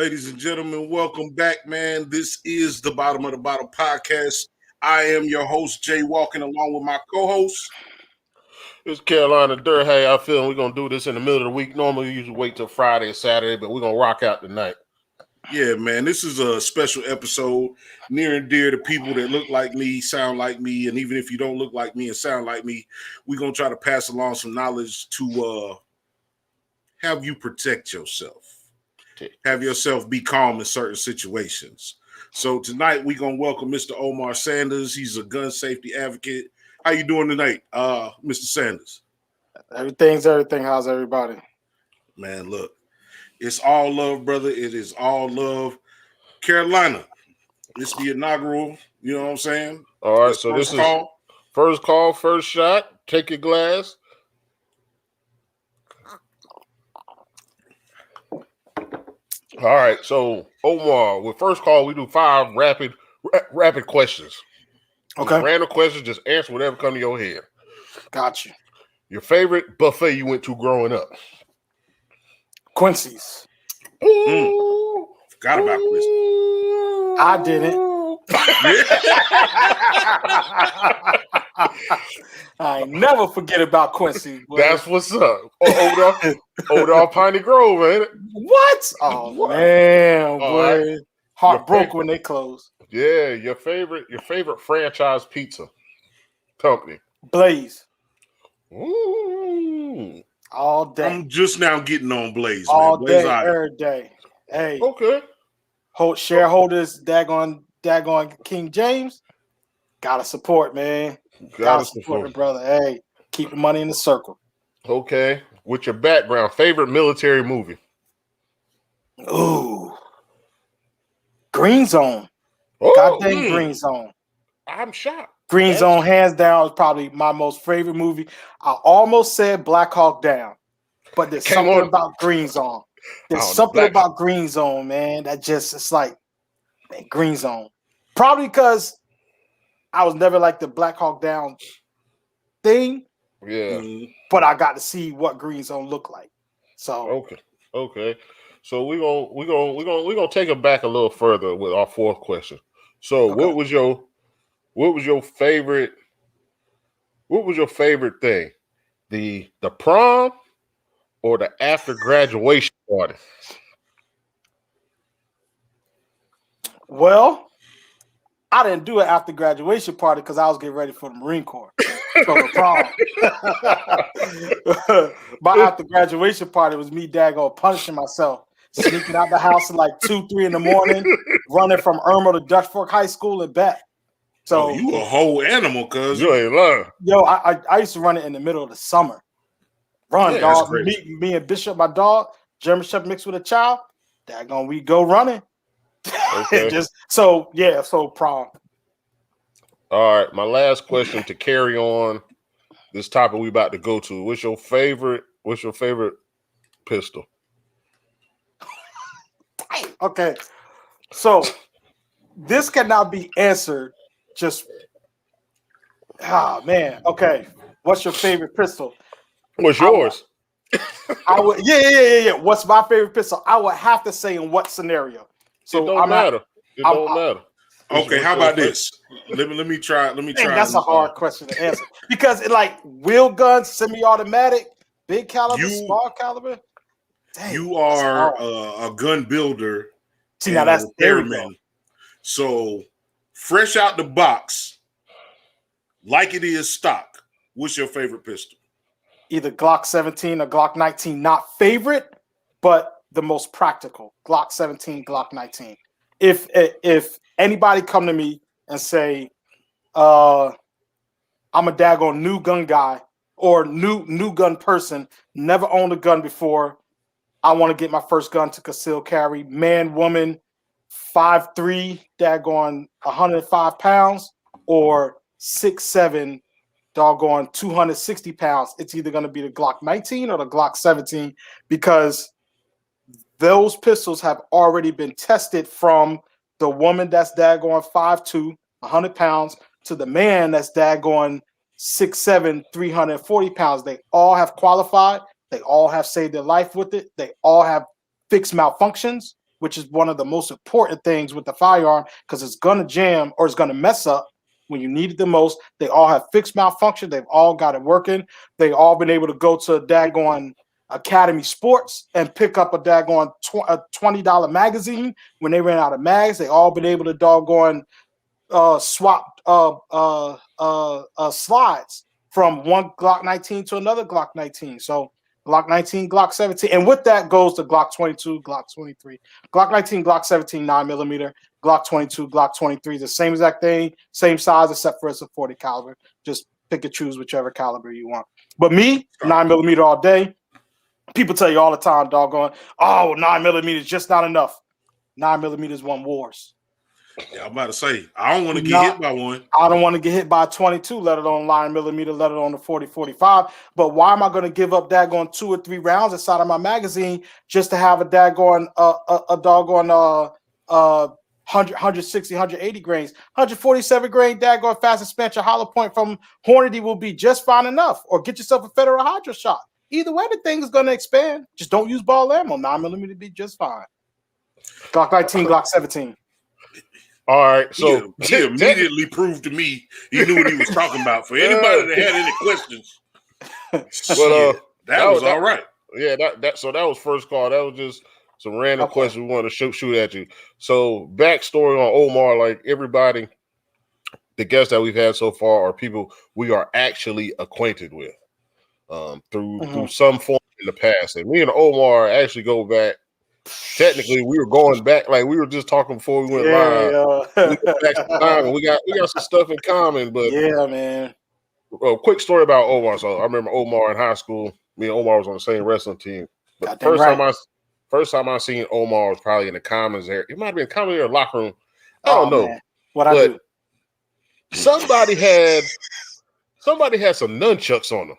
Ladies and gentlemen, welcome back, man. This is the Bottom of the Bottle podcast. I am your host, Jaywalking, along with my co-host. It's Carolina Dirt. How y'all feeling? We're going to do this in the middle of the week. Normally, we usually wait till Friday or Saturday, but we're going to rock out tonight. Yeah, man, this is a special episode near and dear to people that look like me, sound like me, and even if you don't look like me and sound like me, we're going to try to pass along some knowledge to have you protect yourself. Have yourself be calm in certain situations. So tonight we're gonna welcome Mr. Omar Sanders. He's a gun safety advocate. How you doing tonight, Mr. Sanders? Everything's everything. How's everybody? Man, look, it's all love, brother. It is all love. Carolina, it's the inaugural. You know what I'm saying? All right. So this is first call, first shot. Take your glass. All right, so Omar, with first call, we do 5 rapid questions. Okay. Just random questions, just answer whatever comes to your head. Gotcha. Your favorite buffet you went to growing up? Quincy's. Ooh. Forgot about Quincy's. I didn't. I never forget about Quincy. Boy. That's what's up. Over off Piney Grove, ain't it? What? Oh what? Man, boy. Right. Heart broke when they closed. Yeah, your favorite franchise pizza company. Blaze. Ooh. All day. I'm just now getting on Blaze, all man. Blaze day, every day. Hey. Okay. Shareholders, daggone King James. Gotta support, man. Gotta support the brother. Hey, keep the money in the circle. Okay. With your background, favorite military movie? Ooh. Green Zone. Oh, Goddamn Green Zone. I'm shocked. Green Zone, hands down, is probably my most favorite movie. I almost said Black Hawk Down, but there's something about Green Zone. There's something about Green Zone, man, that just, it's like, man, Green Zone. Probably because I was never like the Black Hawk Down thing. Yeah. But I got to see what Green Zone looked like. So okay. So we're gonna take it back a little further with our fourth question. So what was your favorite thing? The prom or the after graduation party? Well, I didn't do it after graduation party because I was getting ready for the Marine Corp. So the prom. My after graduation party was me daggone punishing myself, sneaking out the house at like 2-3 in the morning, running from Irma to Dutch Fork High School and back. So you a whole animal, cuz. You ain't lying. Yo, I used to run it in the middle of the summer. Run, dog. Me and Bishop, my dog, German Shepherd mixed with a child. Daggone, we go running. Okay. So prom. All right, my last question to carry on this topic we about to go to. What's your favorite pistol? Okay. So this cannot be answered just man. Okay. What's your favorite pistol? What's yours? I would yeah. What's my favorite pistol? I would have to say in what scenario. So it don't matter. It don't matter. Okay, how about this? Let me try. That's a hard question to answer because it like wheel guns, semi-automatic, big caliber, small caliber. Dang, you are a gun builder. See, now that's repairman. So fresh out the box, like it is stock. What's your favorite pistol? Either Glock 17 or Glock 19. Not favorite, but the most practical. Glock 17, Glock 19. If anybody come to me and say, I'm a daggone new gun guy or new gun person, never owned a gun before, I want to get my first gun to conceal carry, man, woman, 5'3", daggone 105 pounds, or 6'7", doggone 260 pounds. It's either going to be the Glock 19 or the Glock 17 because those pistols have already been tested from the woman that's daggone 5'2", 100 pounds, to the man that's daggone 6'7", 340 pounds. They all have qualified. They all have saved their life with it. They all have fixed malfunctions. which is one of the most important things with the firearm, because it's gonna jam or it's gonna mess up when you need it the most. They all have fixed malfunction. They've all got it working. They all been able to go to a daggone Academy Sports and pick up a daggone $20 magazine when they ran out of mags. They all been able to doggone swap slides from one Glock 19 to another Glock 19. So Glock 19, Glock 17, and with that goes the Glock 22, Glock 23, Glock 19, Glock 17, 9mm, Glock 22, Glock 23, the same exact thing, same size except for it's a 40 caliber. Just pick and choose whichever caliber you want. But me, 9mm all day. People tell you all the time, doggone, oh, 9mm is just not enough. 9mm won wars. Yeah, I'm about to say, I don't want to get hit by one. I don't want to get hit by a 22, let alone 9mm, let alone the 40, 45. But why am I going to give up daggone 2 or 3 rounds inside of my magazine just to have a daggone a doggone 160, 180 grains, 147 grain daggone fast expansion hollow point from Hornady will be just fine enough. Or get yourself a Federal Hydra shot. Either way, the thing is going to expand. Just don't use ball ammo. 9mm be just fine. Glock 19, Glock 17. All right, so he immediately proved to me he knew what he was talking about. For anybody that had any questions, that was all right. Yeah, that was first call. That was just some random questions we wanted to shoot at you. So backstory on Omar, like everybody, the guests that we've had so far are people we are actually acquainted with through some form in the past. And me and Omar actually go back. Technically, we were going back, like we were just talking before we went live. We go back some time, and we got some stuff in common. But yeah, man. A quick story about Omar. So I remember Omar in high school. Me and Omar was on the same wrestling team. But first time I seen Omar was probably in the commons area. It might have been commons area or locker room. I don't know. Man. I do? Somebody had some nunchucks on them.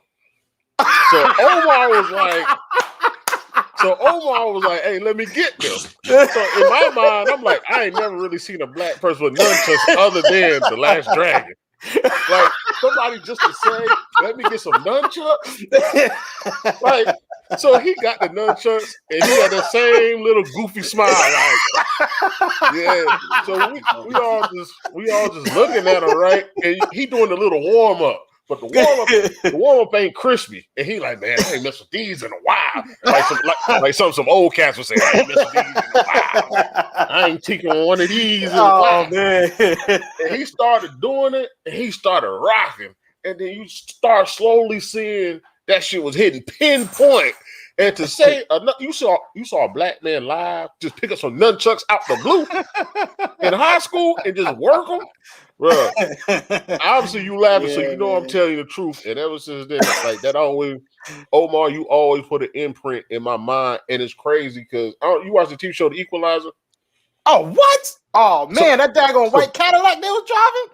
So Omar was like, hey, let me get them. So in my mind, I'm like, I ain't never really seen a black person with nunchucks other than The Last Dragon. Like, somebody just to say, let me get some nunchucks. Like, so he got the nunchucks and he had the same little goofy smile. Like, yeah. So we all just looking at him, right? And he doing the little warm up. But the warm up ain't crispy, and he like, man, I ain't messed with these in a while. Like some old cats would say, I ain't messed with these in a while. I ain't taking one of these in a while. Man. And he started doing it, and he started rocking, and then you start slowly seeing that shit was hitting pinpoint. And to say you saw a black man live just pick up some nunchucks out the blue in high school and just work them. Bro, obviously you laughing, so you know I'm telling you the truth. And ever since then, like that always, Omar, you always put an imprint in my mind, and it's crazy because you watch the TV show The Equalizer. Oh, what? Oh man, that daggone white Cadillac they was driving.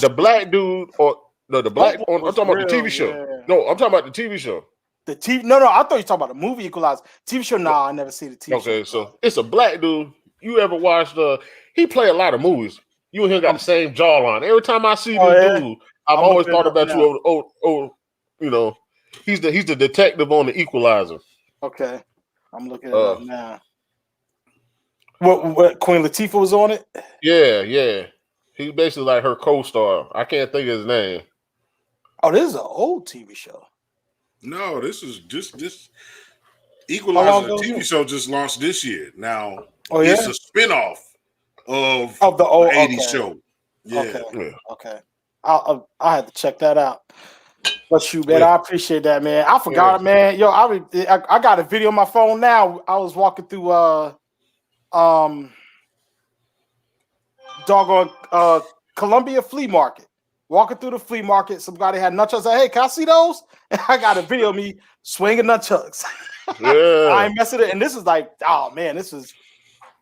The black dude, or no, the black. I'm talking about the TV show. Yeah. No, I'm talking about the TV show. The TV? No, I thought you were talking about the movie Equalizer. TV show? Nah, I never see the TV show. Okay, so it's a black dude. You ever watched? He play a lot of movies. You and him got the same jawline. Every time I see this dude, I've always thought about you. You know, he's the detective on The Equalizer. Okay, I'm looking it up now. What Queen Latifah was on it? Yeah. He's basically like her co-star. I can't think of his name. Oh, this is an old TV show. No, this is just this Equalizer TV show just launched this year. Now it's a spinoff of the old 80s show. Yeah. Okay. I had to check that out. But shoot, man, I appreciate that, man. I forgot it, man. Yo, I got a video on my phone now. I was walking through Columbia Flea Market. Walking through the flea market, somebody had nunchucks. Like, hey, can I see those? And I got a video of me swinging nunchucks. Yeah. I ain't messing it. And this is like, oh man, this is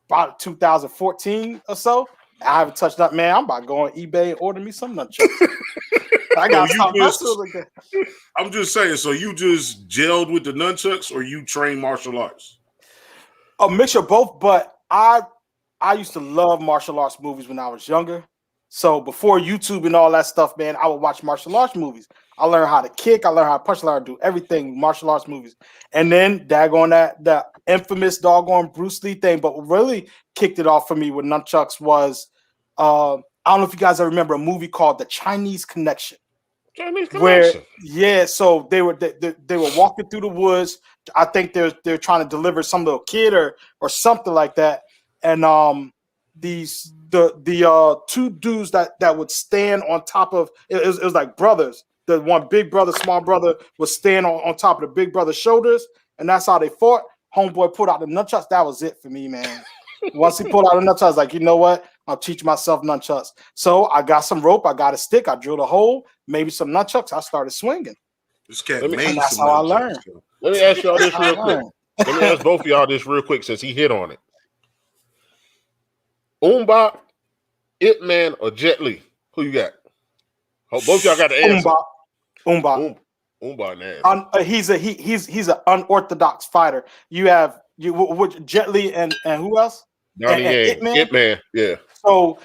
about 2014 or so. I haven't touched that, man. I'm about to go on eBay and order me some nunchucks. I got I'm just saying, so you just gelled with the nunchucks or you train martial arts? A mixture of both, but I used to love martial arts movies when I was younger. So before YouTube and all that stuff, man, I would watch martial arts movies. I learned how to kick, I learned how to punch, I learned how to do everything martial arts movies. And then daggone that infamous doggone Bruce Lee thing. But what really kicked it off for me with nunchucks was I don't know if you guys ever remember a movie called The Chinese Connection. Where so they were walking through the woods. I think they're trying to deliver some little kid or something like that. And the two dudes that would stand on top of it was like brothers. The one big brother, small brother would stand on top of the big brother's shoulders, and that's how they fought. Homeboy pulled out the nunchucks. That was it for me, man. Once he pulled out the nunchucks, I was like, you know what? I'll teach myself nunchucks. So I got some rope, I got a stick, I drilled a hole, maybe some nunchucks. I started swinging. This cat and that's how I learned. Let me ask y'all this real quick. Let me ask both of y'all this real quick since he hit on it. Umbach, Ip Man, or Jet Li? Who you got? Oh, both y'all got the answer. Umbach. Umbach, he's an unorthodox fighter. You have Jet Li and who else? Ip Man. Yeah. So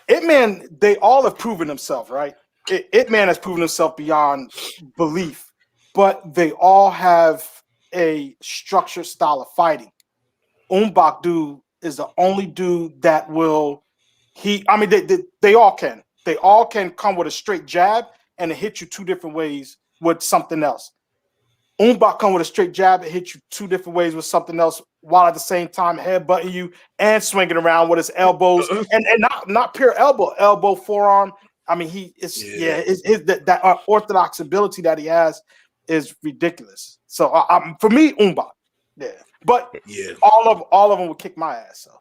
Ip Man, they all have proven themselves, right? Ip Man has proven himself beyond belief, but they all have a structured style of fighting. Umbach dude is the only dude that will. They all can. They all can come with a straight jab and hit you two different ways with something else. Umbach come with a straight jab and hit you two different ways with something else, while at the same time headbutting you and swinging around with his elbows and not pure elbow, forearm. I mean, that unorthodox ability that he has is ridiculous. So for me, Umbach, but all of them would kick my ass. So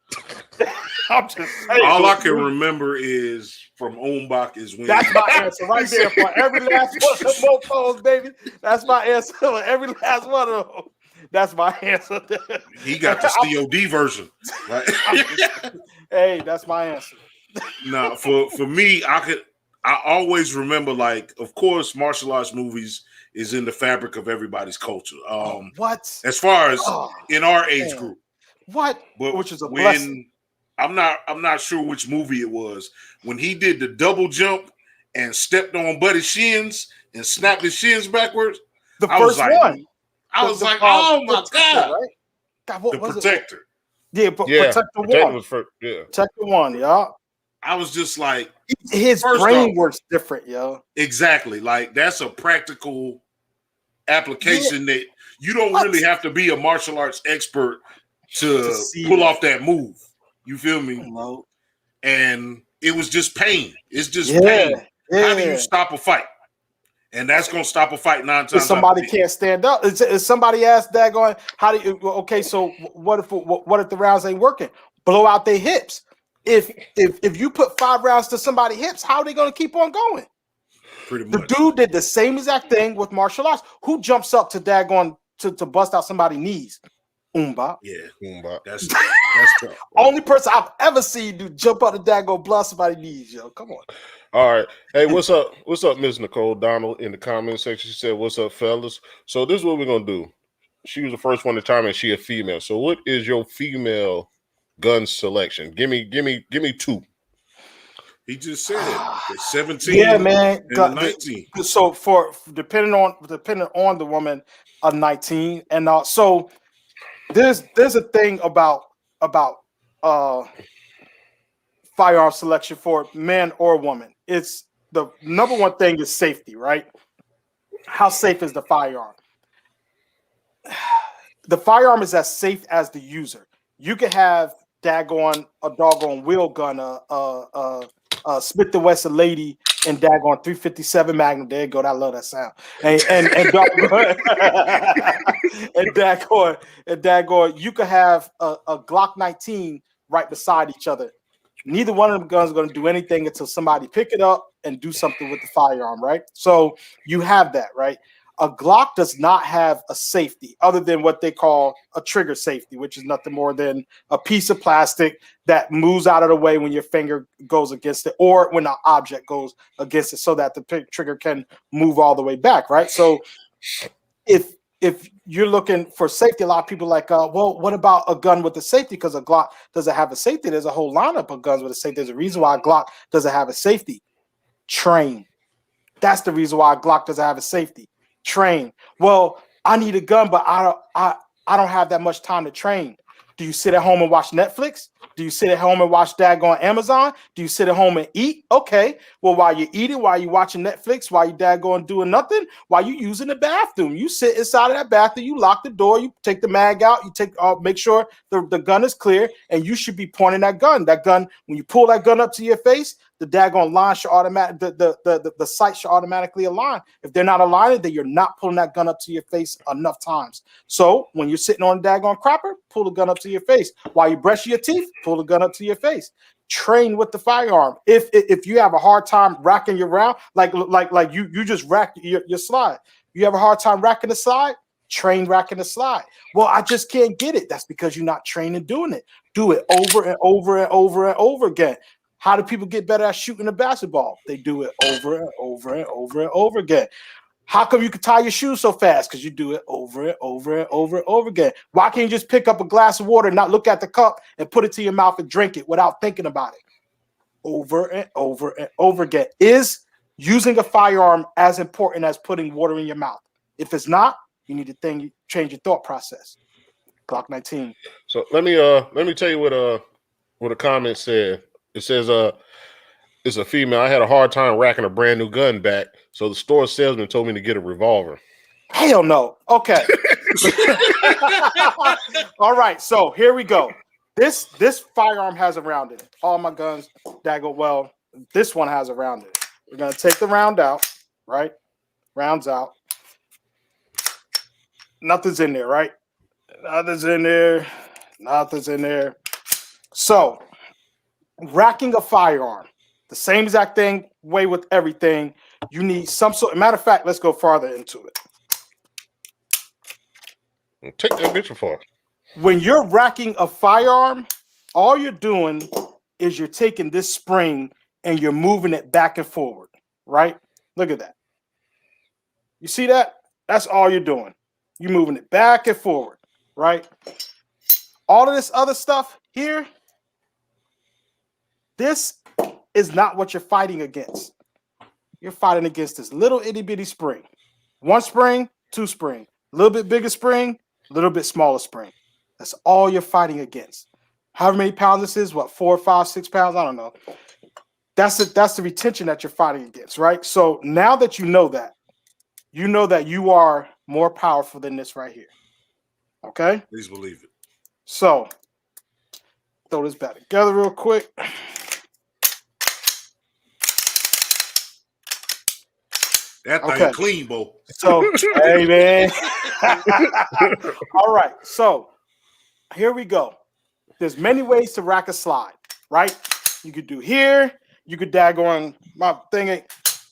I'm just saying. All I can remember is from Umbach is when that's my answer right there for every last one of the mofos, baby. That's my answer for every last one of them. That's my answer. He got the COD version. Right? Hey, that's my answer. No, for me, I always remember, like, of course, martial arts movies is in the fabric of everybody's culture. What? As far as in our age group. What? But which is a blessing. I'm not sure which movie it was when he did the double jump and stepped on Buddy's shins and snapped his shins backwards. The first one. I was like, oh my God. Right? God, what the was Protector. It? Yeah, Protector one. Protector one, yeah. I was just like, his brain works different, yo. Exactly. Like, that's a practical application that you don't really have to be a martial arts expert to pull off that move. You feel me? Hello. And it was just pain. It's just pain. Yeah. How do you stop a fight? And that's going to stop a fight 9 times. If somebody can't stand up, is somebody asked that going, how do you, okay, so what if the rounds ain't working? Blow out their hips. If you put 5 rounds to somebody's hips, how are they going to keep on going? Pretty much. The dude did the same exact thing with martial arts. Who jumps up to daggone to bust out somebody's knees? Umbach. Yeah, Umbach. That's tough. Only person I've ever seen do jump up to daggone bust somebody's knees, yo. Come on. All right. Hey, what's up? What's up, Ms. Nicole Donald in the comment section? She said, what's up, fellas? So this is what we're gonna do. She was the first one to chime in. She a female. So what is your female gun selection? Give me 2. He just said 17. Yeah, man. And 19. So for depending on the woman, a 19. And so there's a thing about firearm selection for man or woman. It's the number one thing is safety, right? How safe is the firearm? The firearm is as safe as the user. You could have a doggone wheel gun, Smith & Wesson lady, and daggone 357 Magnum. There you go. I love that sound. And daggone, you could have a Glock 19 right beside each other. Neither one of them guns is going to do anything until somebody pick it up and do something with the firearm, right? So you have that, right? A Glock does not have a safety other than what they call a trigger safety, which is nothing more than a piece of plastic that moves out of the way when your finger goes against it or when an object goes against it so that the trigger can move all the way back, right? So if you're looking for safety, a lot of people are like, well, what about a gun with a safety? Because a Glock doesn't have a safety. There's a whole lineup of guns with a safety. There's a reason why a Glock doesn't have a safety. Train. That's the reason why a Glock doesn't have a safety. Train. Well, I need a gun, but I don't have that much time to train. Do you sit at home and watch Netflix? Do you sit at home and watch daggone Amazon? Do you sit at home and eat? Okay. Well, while you're eating, while you're watching Netflix, while you daggone doing nothing, while you using the bathroom, you sit inside of that bathroom, you lock the door, you take the mag out, you take make sure the gun is clear, and you should be pointing that gun. That gun, when you pull that gun up to your face, the daggone line should the sight should automatically align. If they're not aligning, then you're not pulling that gun up to your face enough times. So when you're sitting on a daggone crapper, pull the gun up to your face. While you brush your teeth, pull the gun up to your face. Train with the firearm. If you have a hard time racking your round, like you just rack your slide. You have a hard time racking the slide, train racking the slide. Well, I just can't get it. That's because you're not training doing it. Do it over and over and over and over again. How do people get better at shooting a basketball? They do it over and over and over and over again. How come you can tie your shoes so fast? Because you do it over and over and over and over again. Why can't you just pick up a glass of water, not look at the cup, and put it to your mouth and drink it without thinking about it? Over and over and over again. Is using a firearm as important as putting water in your mouth? If it's not, you need to change your thought process. Glock 19. So let me tell you what a comment said. It says it's a female. I had a hard time racking a brand new gun back, so the store salesman told me to get a revolver. Hell no. Okay. All right. So here we go. This firearm has a round in it. All my guns, well, this one has a round in it. We're gonna take the round out, right? Rounds out. Nothing's in there, right? Nothing's in there. Nothing's in there. So racking a firearm, the same exact thing, way with everything. You need some sort. Matter of fact, let's go farther into it. Take that picture for. When you're racking a firearm, all you're doing is you're taking this spring and you're moving it back and forward, right? Look at that. You see that? That's all you're doing. You're moving it back and forward, right? All of this other stuff here, this is not what you're fighting against. You're fighting against this little itty bitty spring. One spring, two spring. A little bit bigger spring, a little bit smaller spring. That's all you're fighting against. However many pounds this is, what, 4, 5, 6 pounds? I don't know. That's the retention that you're fighting against, right? So now that you know that you are more powerful than this right here. Okay? Please believe it. So throw this back together real quick. That thing clean, Bo. So, hey, man. All right. So here we go. There's many ways to rack a slide, right? You could do here. You could daggone my thing.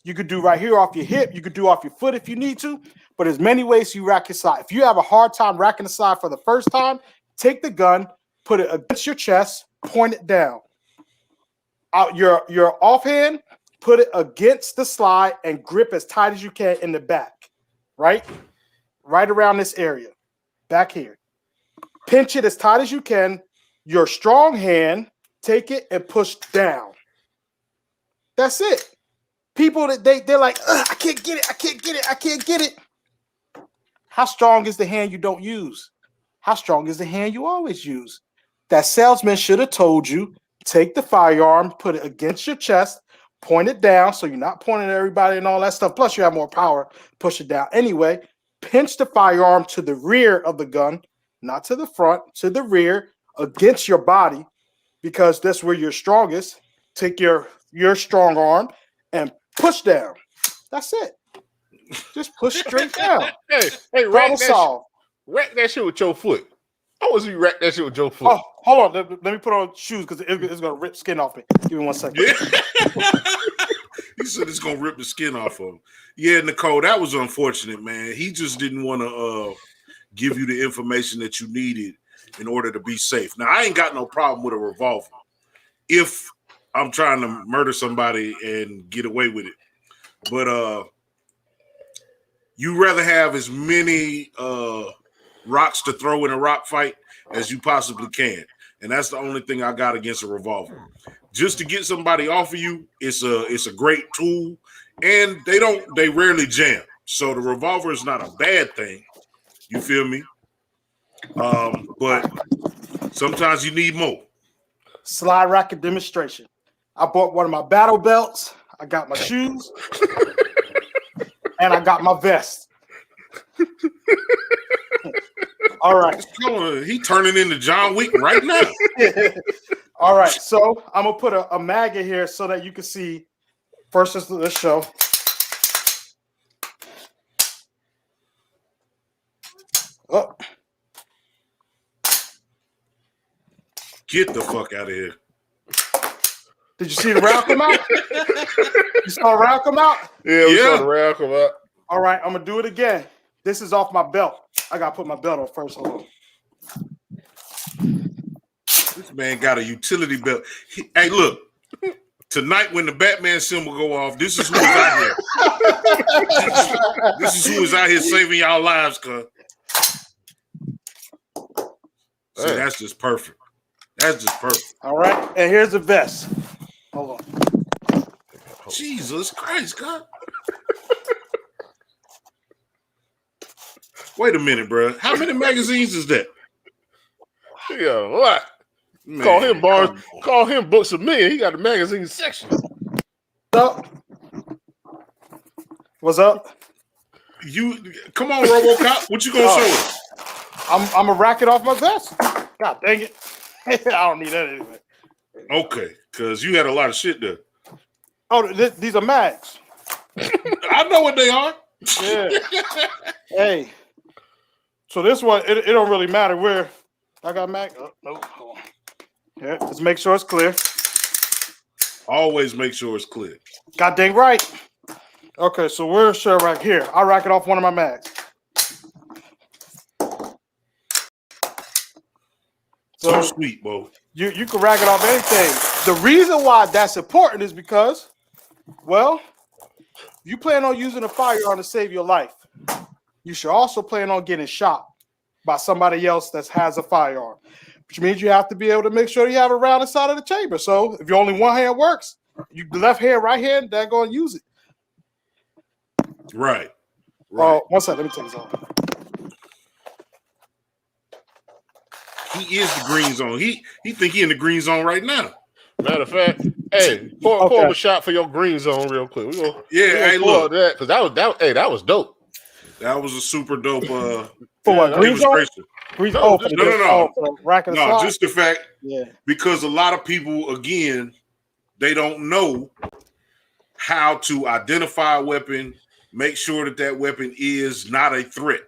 You could do right here off your hip. You could do off your foot if you need to. But there's many ways you rack your slide. If you have a hard time racking the slide for the first time, take the gun, put it against your chest, point it down. Out your offhand, put it against the slide and grip as tight as you can in the back, right? Right around this area, back here. Pinch it as tight as you can. Your strong hand, take it and push down. That's it. People that they're like, I can't get it. I can't get it. I can't get it. How strong is the hand you don't use? How strong is the hand you always use? That salesman should have told you, take the firearm, put it against your chest, point it down so you're not pointing at everybody and all that stuff. Plus, you have more power, push it down. Anyway, pinch the firearm to the rear of the gun, not to the front, to the rear, against your body, because that's where you're strongest. Take your strong arm and push down. That's it. Just push straight down. Hey, Problem solved. Rack that shit with your foot. How was you rack that shit with your foot? Oh, hold on. Let me put on shoes because it's gonna rip skin off me. Give me 1 second. Yeah. He said it's gonna rip the skin off of him. Yeah, Nicole, that was unfortunate, man. He just didn't want to give you the information that you needed in order to be safe. Now, I ain't got no problem with a revolver if I'm trying to murder somebody and get away with it. But you rather have as many rocks to throw in a rock fight as you possibly can. And that's the only thing I got against a revolver. Just to get somebody off of you, it's a great tool. And they rarely jam. So the revolver is not a bad thing. You feel me? But sometimes you need more. Slide racket demonstration. I bought one of my battle belts. I got my shoes. And I got my vest. All right. He turning into John Wick right now. All right. So I'm going to put a mag in here so that you can see. First, let's show. Oh. Get the fuck out of here. Did you see the round come out? You saw the round come out? Yeah, we saw the round come out. All right, I'm going to do it again. This is off my belt. I got to put my belt on first. Hold on. This man got a utility belt. Hey, look. Tonight when the Batman symbol go off, this is who is out here. This is who is out here saving y'all lives, cuz. See, that's just perfect. That's just perfect. All right, and here's the vest. Hold on. Jesus Christ, God. Wait a minute, bro. How many magazines is that? Yeah, what? Man, Call him Barnes. Call him Books of Men. He got a magazine section. What's up? What's up? You come on, RoboCop. What you gonna show us? I'm gonna rack it off my vest. God dang it. I don't need that anyway. Okay, because you had a lot of shit there. Oh, these are mags. I know what they are. Yeah. Hey. So this one, it don't really matter where I got mag. Oh, no. Hold on. Yeah, let's make sure it's clear. Always make sure it's clear. God dang right. Okay, so where's sure right here? I'll rack it off one of my mags. So sweet, Bo. You can rack it off anything. The reason why that's important is because, well, you plan on using a firearm to save your life. You should also plan on getting shot by somebody else that has a firearm, which means you have to be able to make sure you have a round inside of the chamber. So if your only one hand works, you left hand, right hand, they're going to use it. Right. Oh, one second, let me take this off. He is the green zone. He think he in the green zone right now. Matter of fact, hey, pour him a shot for your green zone real quick. Hey, look, that because that was dope. That was a super dope for what, green zone? No, just the fact, because a lot of people, again, they don't know how to identify a weapon, make sure that that weapon is not a threat.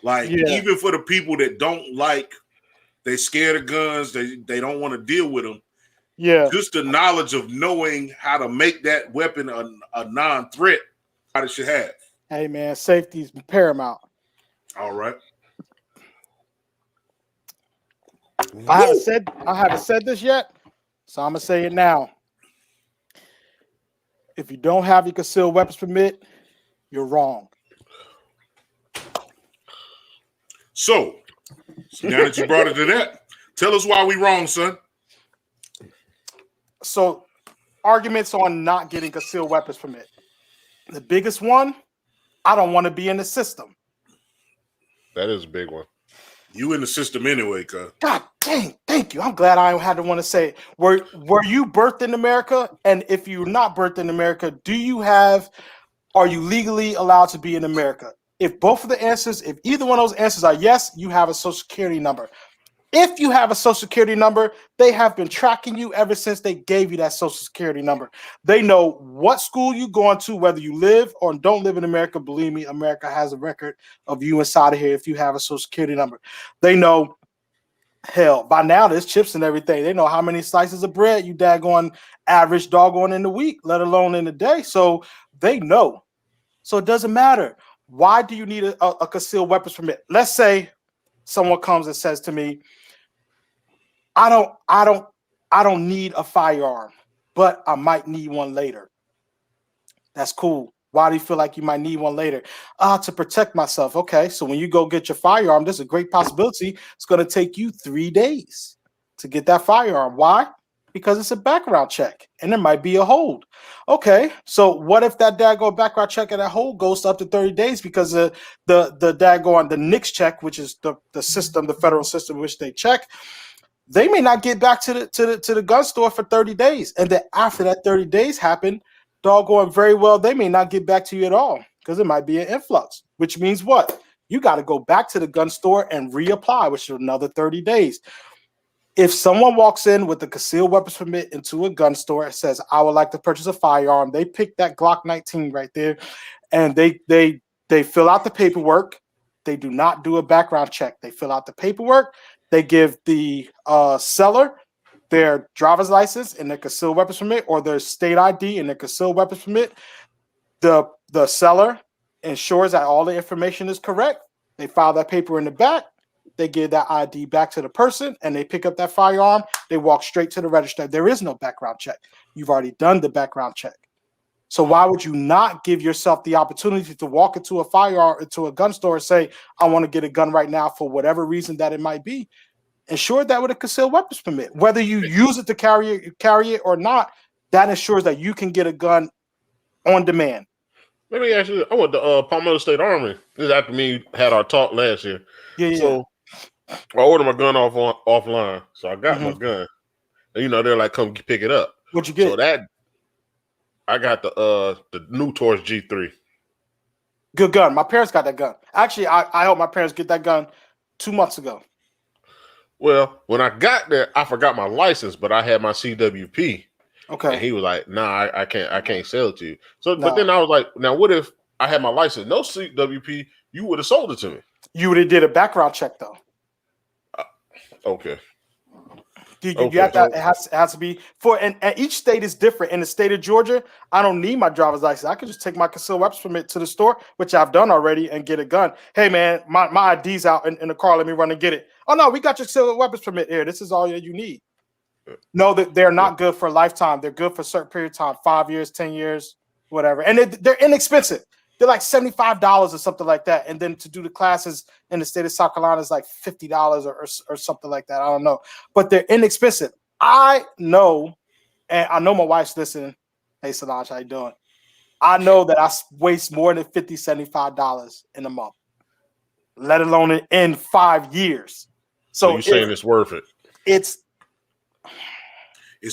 Like, even for the people that don't like, they scared of guns, they don't want to deal with them. Yeah. Just the knowledge of knowing how to make that weapon a non-threat, how it should have. Hey, man, safety is paramount. All right. I haven't said this yet, so I'm gonna say it now. If you don't have your concealed weapons permit, you're wrong. So now that you brought it to that, tell us why we wrong, son. So, arguments on not getting concealed weapons permit. The biggest one, I don't want to be in the system. That is a big one. You in the system anyway, cuz. God dang, thank you. I'm glad I had to want to say it. Were you birthed in America? And if you're not birthed in America, are you legally allowed to be in America? If both of the answers, if either one of those answers are yes, you have a social security number. If you have a social security number, they have been tracking you ever since they gave you that social security number. They know what school you're going to, whether you live or don't live in America. Believe me, America has a record of you inside of here if you have a social security number. They know, hell, by now there's chips and everything. They know how many slices of bread you daggone average doggone in the week, let alone in the day. So they know. So it doesn't matter. Why do you need a concealed weapons permit? Let's say someone comes and says to me, I don't need a firearm, but I might need one later. That's cool. Why do you feel like you might need one later? To protect myself. Okay, so when you go get your firearm, there's a great possibility it's going to take you 3 days to get that firearm. Why? Because it's a background check and there might be a hold. Okay, so what if that daggone background check and that hold goes up to 30 days because the daggone the NICS check, which is the system, the federal system which they check, they may not get back to the gun store for 30 days. And then after that 30 days happen, doggone very well, they may not get back to you at all because it might be an influx, which means what? You got to go back to the gun store and reapply, which is another 30 days. If someone walks in with a concealed weapons permit into a gun store and says, I would like to purchase a firearm, they pick that Glock 19 right there and they fill out the paperwork. They do not do a background check. They fill out the paperwork. They give the seller their driver's license and their concealed weapons permit or their state ID and their concealed weapons permit. The seller ensures that all the information is correct. They file that paper in the back. They give that ID back to the person and they pick up that firearm. They walk straight to the register. There is no background check. You've already done the background check. So why would you not give yourself the opportunity to walk into a gun store and say, I want to get a gun right now for whatever reason that it might be? Ensure that with a concealed weapons permit. Whether you use it to carry it or not, that ensures that you can get a gun on demand. Let me ask you, I went to Palmetto State Armory. This is after me had our talk last year. Yeah. So I ordered my gun offline. So I got my gun. And, they're like, come pick it up. What'd you get? So I got the new Taurus G3. Good gun. My parents got that gun. Actually, I helped my parents get that gun 2 months ago. Well, when I got there, I forgot my license, but I had my CWP. Okay. And he was like, nah, I can't sell it to you. So, But then I was like, now what if I had my license, no CWP, you would have sold it to me. You would have did a background check though. Okay. You have to, it has to be and each state is different. In the state of Georgia, I don't need my driver's license. I can just take my concealed weapons permit to the store, which I've done already, and get a gun. Hey man, my ID's out in the car. Let me run and get it. Oh no, we got your concealed weapons permit here. This is all that you need. No, that they're not good for a lifetime. They're good for a certain period of time, 5 years, 10 years, whatever. And they're inexpensive. They're like $75 or something like that. And then to do the classes in the state of South Carolina is like $50 or something like that. I don't know. But they're inexpensive. I know, and I know my wife's listening. Hey, Solange, how you doing? I know that I waste more than $50, $75 in a month, let alone in 5 years. So you're saying it's worth it? It's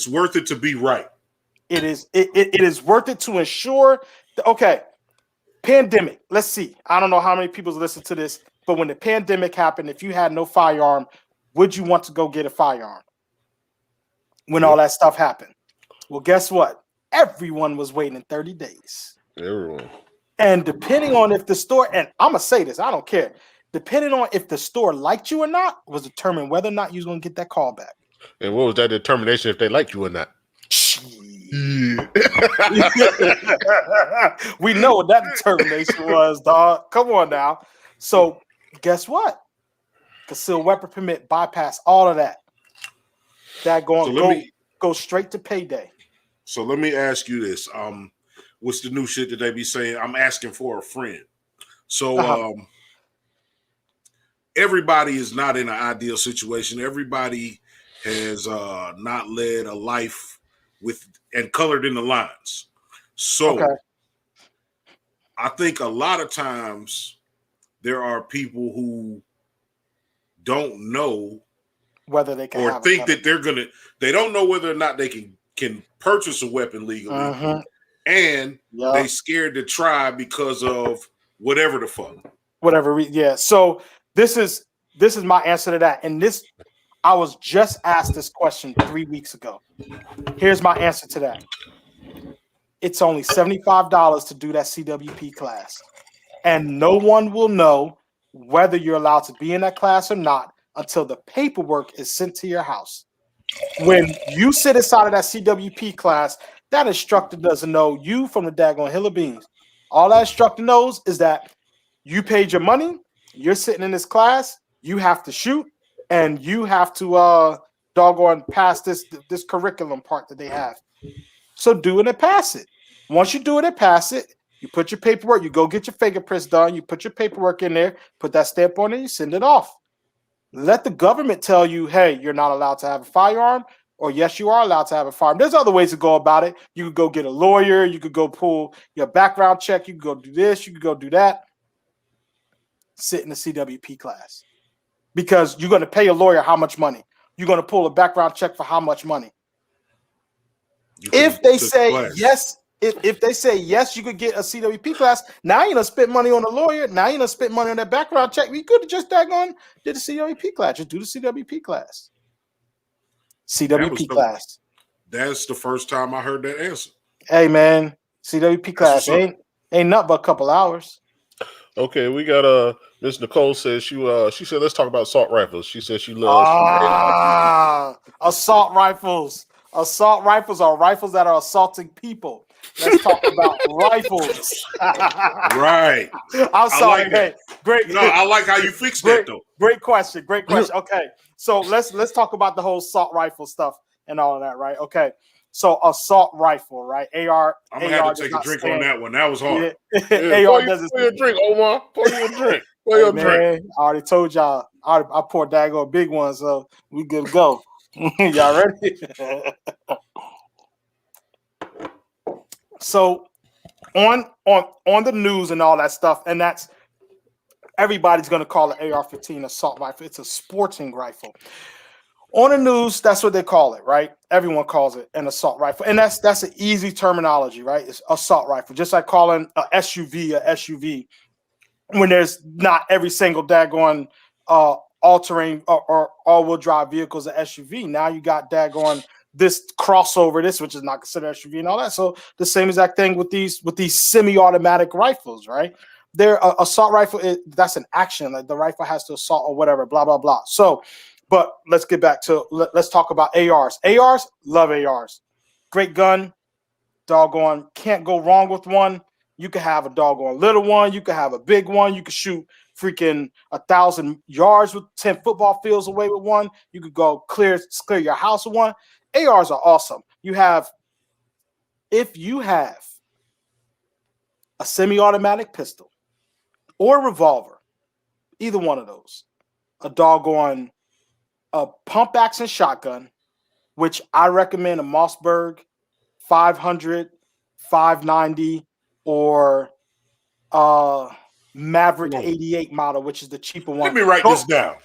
worth it to be right. It is. It is worth it to ensure. Okay. Pandemic. Let's see. I don't know how many people listen to this, but when the pandemic happened, if you had no firearm, would you want to go get a firearm when all that stuff happened? Well, guess what? Everyone was waiting 30 days. Everyone. And depending on if the store, and I'm going to say this, I don't care. Depending on if the store liked you or not was determined whether or not you was going to get that call back. And what was that determination if they liked you or not? We know what that determination was, dog. Come on now. So guess what? Concealed weapon permit bypass all of that. That go straight to payday. So let me ask you this. What's the new shit that they be saying? I'm asking for a friend. So everybody is not in an ideal situation. Everybody has not led a life with and colored in the lines. So I think a lot of times there are people who don't know whether they can or think that they don't know whether or not they can purchase a weapon legally. And they scared to try because of whatever the fuck. So this is my answer to that. And I was just asked this question 3 weeks ago. Here's my answer to that. It's only $75 to do that CWP class. And no one will know whether you're allowed to be in that class or not until the paperwork is sent to your house. When you sit inside of that CWP class, that instructor doesn't know you from the daggone hill of beans. All that instructor knows is that you paid your money, you're sitting in this class, you have to shoot, and you have to doggone pass this curriculum part that they have. So do it and pass it. Once you do it and pass it, you put your paperwork, you go get your fingerprints done, you put your paperwork in there, put that stamp on it, you send it off. Let the government tell you, hey, you're not allowed to have a firearm, or yes, you are allowed to have a firearm. There's other ways to go about it. You could go get a lawyer. You could go pull your background check. You could go do this. You could go do that. Sit in the CWP class because you're going to pay a lawyer how much money? You're going to pull a background check for how much money? If they say yes, if they say yes, you could get a CWP class. Now you're gonna spend money on a lawyer. Now you're gonna spend money on that background check. You could have just daggone did the CWP class. Just do the CWP class. CWP class. That's the first time I heard that answer. Hey man, CWP class ain't nothing but a couple hours. Okay, we got Miss Nicole says she said let's talk about assault rifles. She said she loves assault rifles. Assault rifles are rifles that are assaulting people. Let's talk about rifles. Right. I'm sorry. Like hey, great. No, I like how you fixed that though. Great question. Great question. Okay, so let's talk about the whole assault rifle stuff and all of that, right? Okay. So assault rifle, right? AR. I'm gonna have to take a drink on that one. That was hard. Yeah. AR doesn't. Pour your drink, Omar. Pour your drink. Pour your drink. I already told y'all. I poured daggone big one, so we good to go. Y'all ready? So on the news and all that stuff, and that's everybody's going to call it AR-15 assault rifle. It's a sporting rifle. On the news, that's what they call it, right? Everyone calls it an assault rifle, and that's an easy terminology, right? It's assault rifle, just like calling a SUV when there's not every single daggone all-terrain or all-wheel drive vehicles an SUV. Now you got daggone this crossover, which is not considered SUV and all that. So the same exact thing with these semi-automatic rifles, right? They're assault rifle. That's an action. Like the rifle has to assault or whatever. Blah blah blah. So, but let's get back to let's talk about ARs. ARs, love ARs. Great gun. Doggone, can't go wrong with one. You can have a doggone little one. You can have a big one. You can shoot freaking 1,000 yards with 10 football fields away with one. You could go clear your house with one. ARs are awesome. If you have a semi-automatic pistol or a revolver, either one of those, a pump action shotgun, which I recommend a Mossberg 500, 590, or Maverick 88 model, which is the cheaper one. Let me write this down.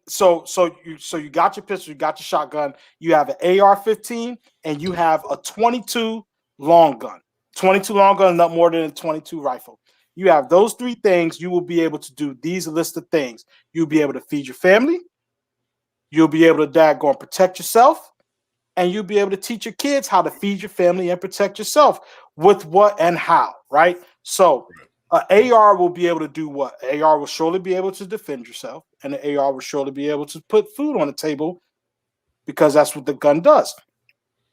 So you got your pistol, you got your shotgun, you have an AR-15, and you have a 22 long gun. 22 long gun, not more than a 22 rifle. You have those three things, you will be able to do these list of things. You'll be able to feed your family, you'll be able to daggone protect yourself, and you'll be able to teach your kids how to feed your family and protect yourself with what and how, right? So AR will be able to do what? AR will surely be able to defend yourself, and the AR will surely be able to put food on the table because that's what the gun does.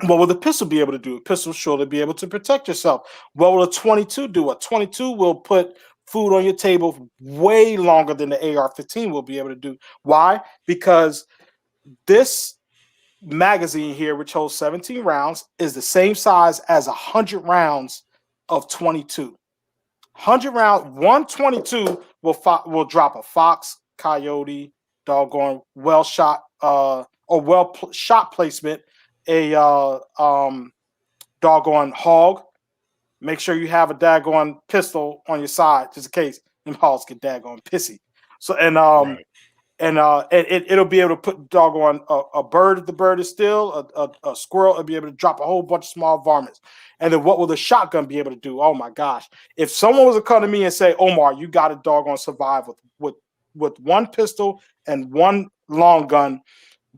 What will the pistol be able to do? A pistol will surely be able to protect yourself. What will a 22 do? A 22 will put food on your table way longer than the AR-15 will be able to do. Why? Because this magazine here, which holds 17 rounds, is the same size as 100 rounds of 22. 100 round, 122 will drop a fox, coyote, doggone well shot shot placement, a doggone hog. Make sure you have a daggone pistol on your side just in case them hogs get daggone pissy. So it'll be able to put doggone a bird if the bird is still, a squirrel, it'll be able to drop a whole bunch of small varmints. And then what will the shotgun be able to do? Oh my gosh. If someone was to come to me and say, Omar, you got to doggone survive with one pistol and one long gun,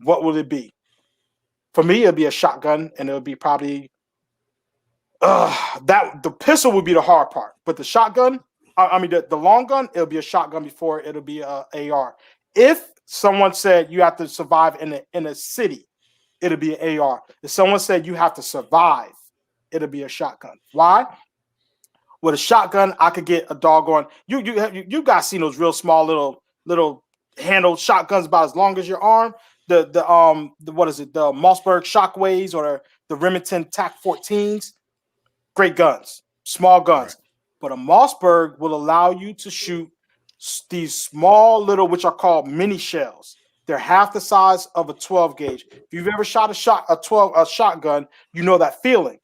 what will it be? For me, it'll be a shotgun, and it'll be probably the pistol would be the hard part. But the shotgun, the long gun, it'll be a shotgun before it'll be a AR. If someone said you have to survive in a city, it'll be an AR. If someone said you have to survive, it'll be a shotgun. Why? With a shotgun, I could get a doggone. You guys seen those real small little handled shotguns about as long as your arm. The what is it? The Mossberg Shockwaves or the Remington TAC 14s. Great guns, small guns. Right. But a Mossberg will allow you to shoot these small little, which are called mini shells. They're half the size of a 12 gauge. If you've ever shot a shotgun, you know that feeling.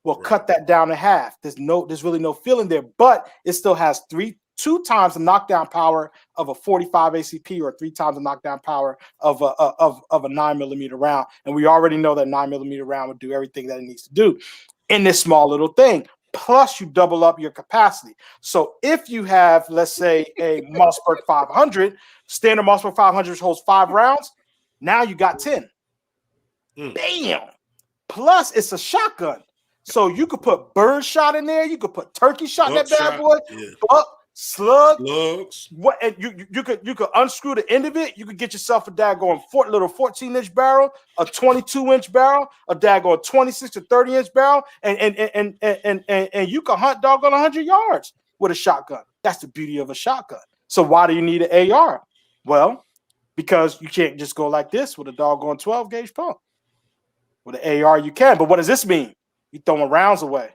Well, cut that down to half. There's really no feeling there, but it still has 2 times the knockdown power of a 45 ACP or 3 times the knockdown power of a 9mm round. And we already know that 9mm round would do everything that it needs to do in this small little thing. Plus, you double up your capacity. So if you have, let's say, a Mossberg 500, standard Mossberg 500 holds 5 rounds. Now you got 10. Bam! Plus, it's a shotgun. So you could put bird shot in there. You could put turkey shot in that bad boy. Buck, slugs. What? And you could unscrew the end of it. You could get yourself a daggone little 14-inch barrel, a 22-inch barrel, a daggone 26 to 30-inch barrel, and you can hunt doggone 100 yards with a shotgun. That's the beauty of a shotgun. So why do you need an AR? Well, because you can't just go like this with a doggone 12 gauge pump. With an AR, you can. But what does this mean? You throwing rounds away.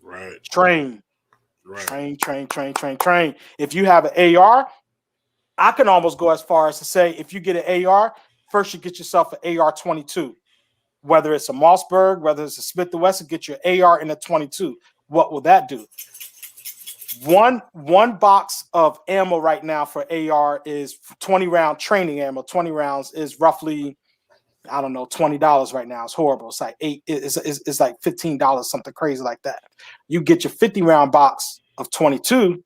Right. Train. If you have an AR, I can almost go as far as to say, if you get an AR, first you get yourself an AR-22. Whether it's a Mossberg, whether it's a Smith & Wesson, get your AR in a 22. What will that do? One box of ammo right now for AR is 20-round training ammo. 20 rounds is roughly, I don't know, $20 right now. It's horrible. It's like it's like $15, something crazy like that. You get your 50-round box of 22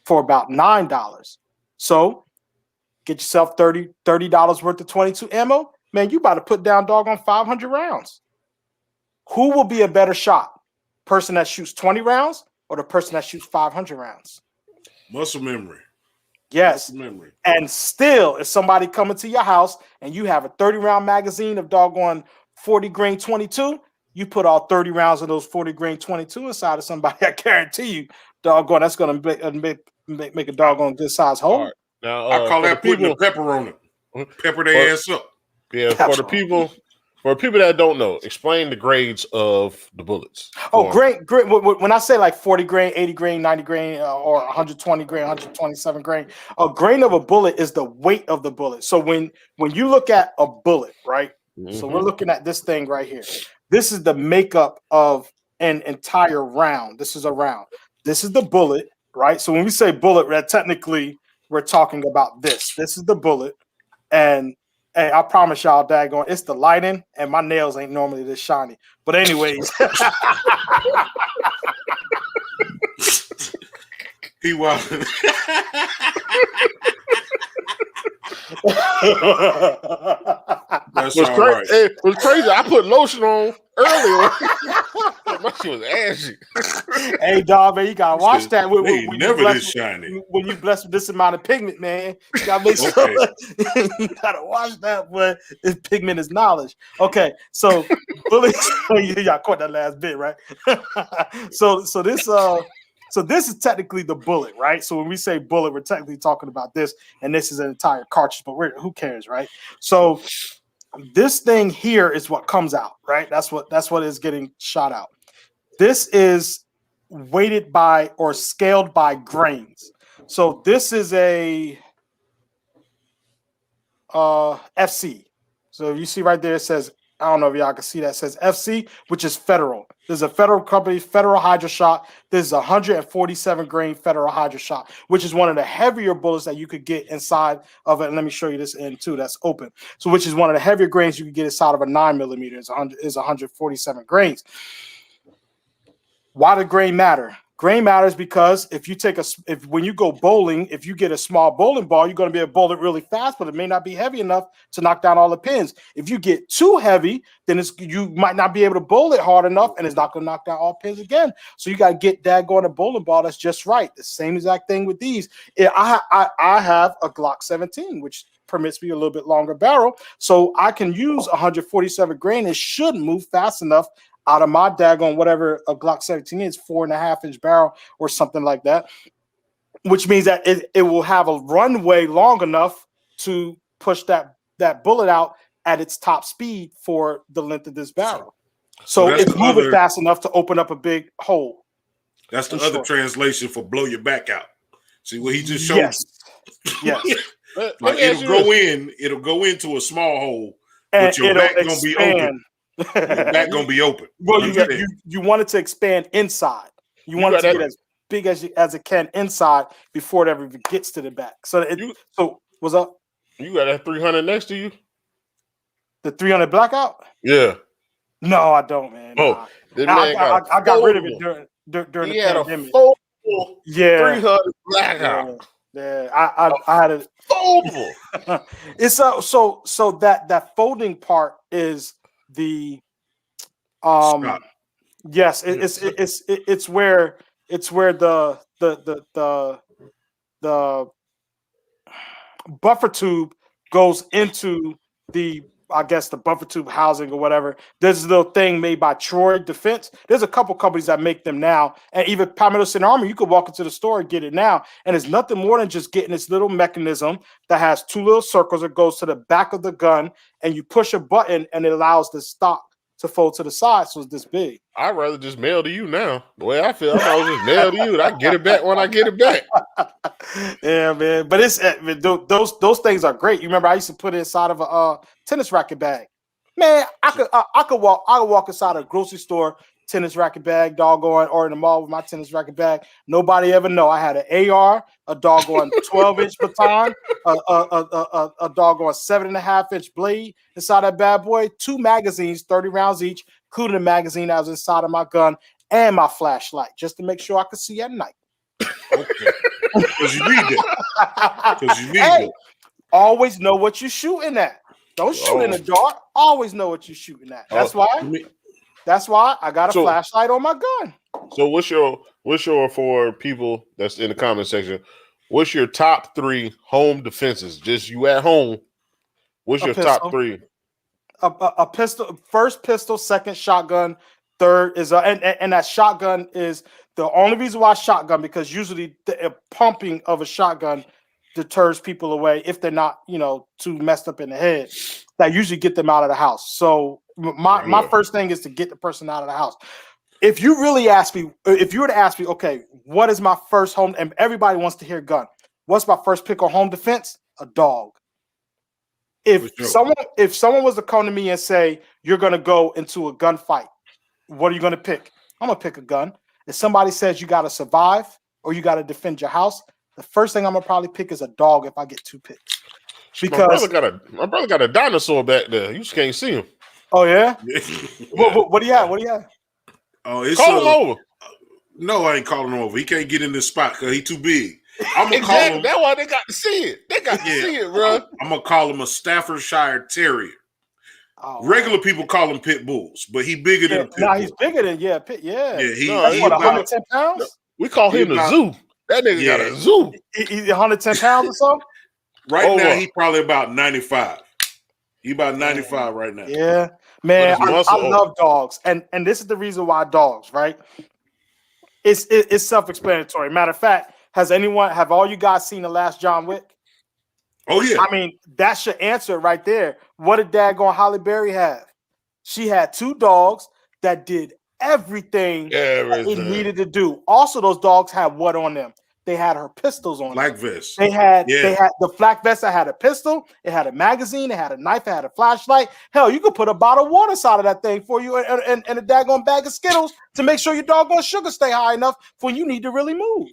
for about $9. So get yourself $30 worth of 22 ammo. Man, you about to put down doggone 500 rounds. Who will be a better shot? Person that shoots 20 rounds or the person that shoots 500 rounds? Muscle memory. Yes. Memory. And still, if somebody coming to your house and you have a 30-round magazine of doggone 40 grain 22, you put all 30 rounds of those 40 grain 22 inside of somebody, I guarantee you, doggone, that's going to make a doggone good size hole. Right. Now, I call that putting the pepper on it. Pepper their ass up. Yeah, for the people that don't know, explain the grades of the bullets. Oh, great. When I say like 40 grain, 80 grain, 90 grain, or 120 grain, 127 grain, a grain of a bullet is the weight of the bullet. So when you look at a bullet, right? Mm-hmm. So we're looking at this thing right here. This is the makeup of an entire round. This is a round. This is the bullet, right? So when we say bullet, technically we're talking about this. This is the bullet, and hey, I promise y'all, daggone, it's the lighting, and my nails ain't normally this shiny. But anyways. He was. That's all right. It was crazy. I put lotion on earlier. My shit was ashy. Hey, dog, man, you gotta watch that. When never this shiny. When you blessed with this amount of pigment, man, you gotta make sure you gotta watch that. But this pigment is knowledge. Okay, so bullets. Y'all caught that last bit, right? So this is technically the bullet, right? So when we say bullet, we're technically talking about this, and this is an entire cartridge. But who cares, right? So this thing here is what comes out, right? That's what is getting shot out. This is weighted by or scaled by grains. So this is a FC. So you see right there, it says, I don't know if y'all can see that, it says FC, which is federal. There's a federal company, Federal Hydro Shot. This is 147 grain Federal Hydro Shot, which is one of the heavier bullets that you could get inside of it. And let me show you this end too. That's open. So which is one of the heavier grains you can get inside of a 9mm. Is 147 grains. Why does grain matter? Grain matters because when you go bowling, if you get a small bowling ball, you're going to be able to bowl it really fast, but it may not be heavy enough to knock down all the pins. If you get too heavy, then you might not be able to bowl it hard enough, and it's not going to knock down all pins again. So you got to get daggone a bowling ball that's just right. The same exact thing with these. I have a Glock 17, which permits me a little bit longer barrel, so I can use 147 grain. It should move fast enough out of my daggone whatever a Glock 17 is, 4.5-inch barrel or something like that, which means that it will have a runway long enough to push that bullet out at its top speed for the length of this barrel. So it's moving fast enough to open up a big hole. That's the other translation for blow your back out. See what he just showed? Yes. Like it'll go into a small hole, and but your it'll back gonna be open. Your back gonna be open. Well, you want it to expand inside. You want it to get as big as it can inside before it ever gets to the back. So so what's up? You got that 300 next to you? The 300 blackout? Yeah. No, I don't, man. Oh, I got rid of it during the pandemic. Yeah, 300 blackout. Yeah, I had a foldable. It's so that folding part is the Stop. yes, it's where the buffer tube goes into the, I guess, the buffer tube housing or whatever. There's a little thing made by Troy Defense. There's a couple companies that make them now, and even Palmetto State Armory, you could walk into the store and get it now, and it's nothing more than just getting this little mechanism that has two little circles that goes to the back of the gun, and you push a button and it allows the stock to fold to the side, so it's this big. I'd rather just mail to you now. The way I feel, I was just mail to you, and I get it back when I get it back. Yeah, man. But it's those things are great. You remember I used to put it inside of a tennis racket bag. Man, I could walk inside a grocery store, tennis racket bag, doggone, or in the mall with my tennis racket bag. Nobody ever know. I had an AR, a doggone 12-inch baton, a doggone 7.5-inch blade inside that bad boy, 2 magazines, 30 rounds each, including the magazine that was inside of my gun, and my flashlight, just to make sure I could see at night. Okay. Because you need that. Because you need it. Always know what you're shooting at. Don't shoot in the dark. Always know what you're shooting at. That's why I got a flashlight on my gun. So what's your for people that's in the comment section? What's your top 3 home defenses? Just you at home. What's your top 3? A pistol, first pistol, second shotgun, third is and that shotgun is the only reason why shotgun, because usually the pumping of a shotgun deters people away if they're not, too messed up in the head. That usually get them out of the house. So my first thing is to get the person out of the house. If you were to ask me, okay, what is my first home? And everybody wants to hear gun. What's my first pick on home defense? A dog. If someone was to come to me and say, you're going to go into a gunfight, what are you going to pick? I'm going to pick a gun. If somebody says you got to survive or you got to defend your house, the first thing I'm going to probably pick is a dog if I get 2 picks. Because my brother got a dinosaur back there. You just can't see him. Oh, yeah? What do you have? What do you have? Oh, it's call him over. No, I ain't calling him over. He can't get in this spot because he's too big. I'm gonna call him. That's why they got to see it. They got to see it, bro. I'm gonna call him a Staffordshire Terrier. Oh, regular people call him pit bulls, but he bigger than a pit bull. He's bigger than pit. Yeah, he's 110 pounds. We call him the zoo. That nigga got a zoo. He's 110 pounds or so. Right now, he's probably about 95. He's about 95 right now. Yeah, man, I love dogs, and this is the reason why dogs. Right? It's self-explanatory. Matter of fact, have all you guys seen The Last John Wick? Oh, yeah. I mean, that's your answer right there. What did daggone Halle Berry have? She had 2 dogs that did everything that it needed to do. Also, those dogs had what on them? They had her pistols on Black them. vest. They had the flak vest that had a pistol, it had a magazine, it had a knife, it had a flashlight. Hell, you could put a bottle of water inside of that thing for you and a daggone bag of Skittles to make sure your doggone sugar stay high enough when you need to really move.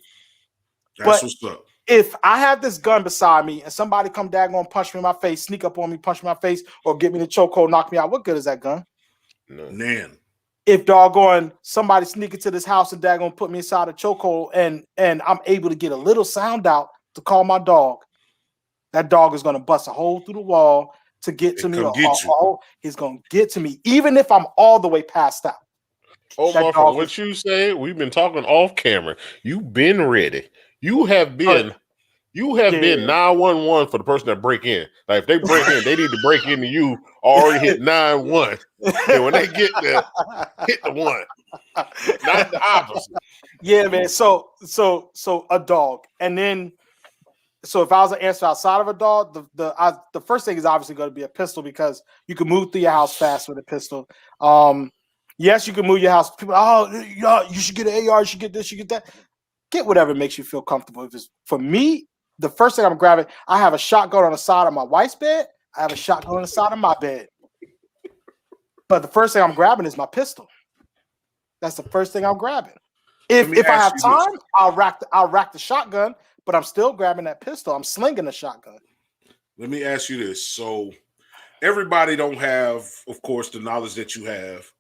That's what's up. If I have this gun beside me and somebody come daggone punch me in my face, sneak up on me, punch me in my face, or get me in the chokehold, knock me out, what good is that gun? Man. If doggone somebody sneak into this house and daggone put me inside a chokehold and I'm able to get a little sound out to call my dog, that dog is going to bust a hole through the wall to get to me. He's going to get to me, even if I'm all the way passed out. Omar, from what you say, we've been talking off camera. You've been ready. You have been 911 for the person that break in. Like if they break in, they need to break into you. Already hit 9-1. And when they get there, hit the 1, not the opposite. Yeah, man. So a dog, and then so if I was to answer outside of a dog, the first thing is obviously going to be a pistol because you can move through your house fast with a pistol. Yes, you can move your house. People, you should get an AR. You should get this. You get that. Get whatever makes you feel comfortable. For me, the first thing I'm grabbing, I have a shotgun on the side of my wife's bed. I have a shotgun on the side of my bed. But the first thing I'm grabbing is my pistol. That's the first thing I'm grabbing. If I have time, I'll rack the shotgun, but I'm still grabbing that pistol. I'm slinging the shotgun. Let me ask you this. So everybody don't have, of course, the knowledge that you have.